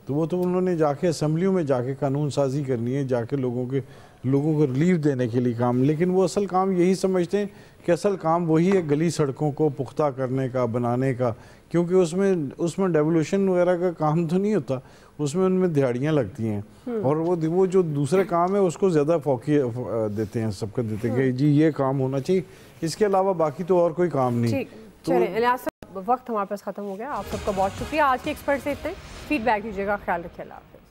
S7: तो वो तो उन्होंने जाके असम्बलियों में जाके कानून साजी करनी है, जाके लोगों को रिलीफ देने के लिए काम। लेकिन वो असल काम यही समझते हैं कि असल काम वही है गली सड़कों को पुख्ता करने का, बनाने का, क्योंकि उसमें डेवोल्यूशन वगैरह का काम तो नहीं होता, उसमें उनमें दिहाड़ियाँ लगती हैं और वो जो दूसरे काम है उसको ज़्यादा फोकी देते हैं, सबको देते हैं कि जी ये काम होना चाहिए, इसके अलावा बाकी तो और कोई काम नहीं।
S2: तो वक्त हमारे पास ख़त्म हो गया। आप सबका बहुत शुक्रिया। आज के एक्सपर्ट से इतने, फीडबैक दीजिएगा। ख्याल रखिए। अल्लाह हाफ़िज़।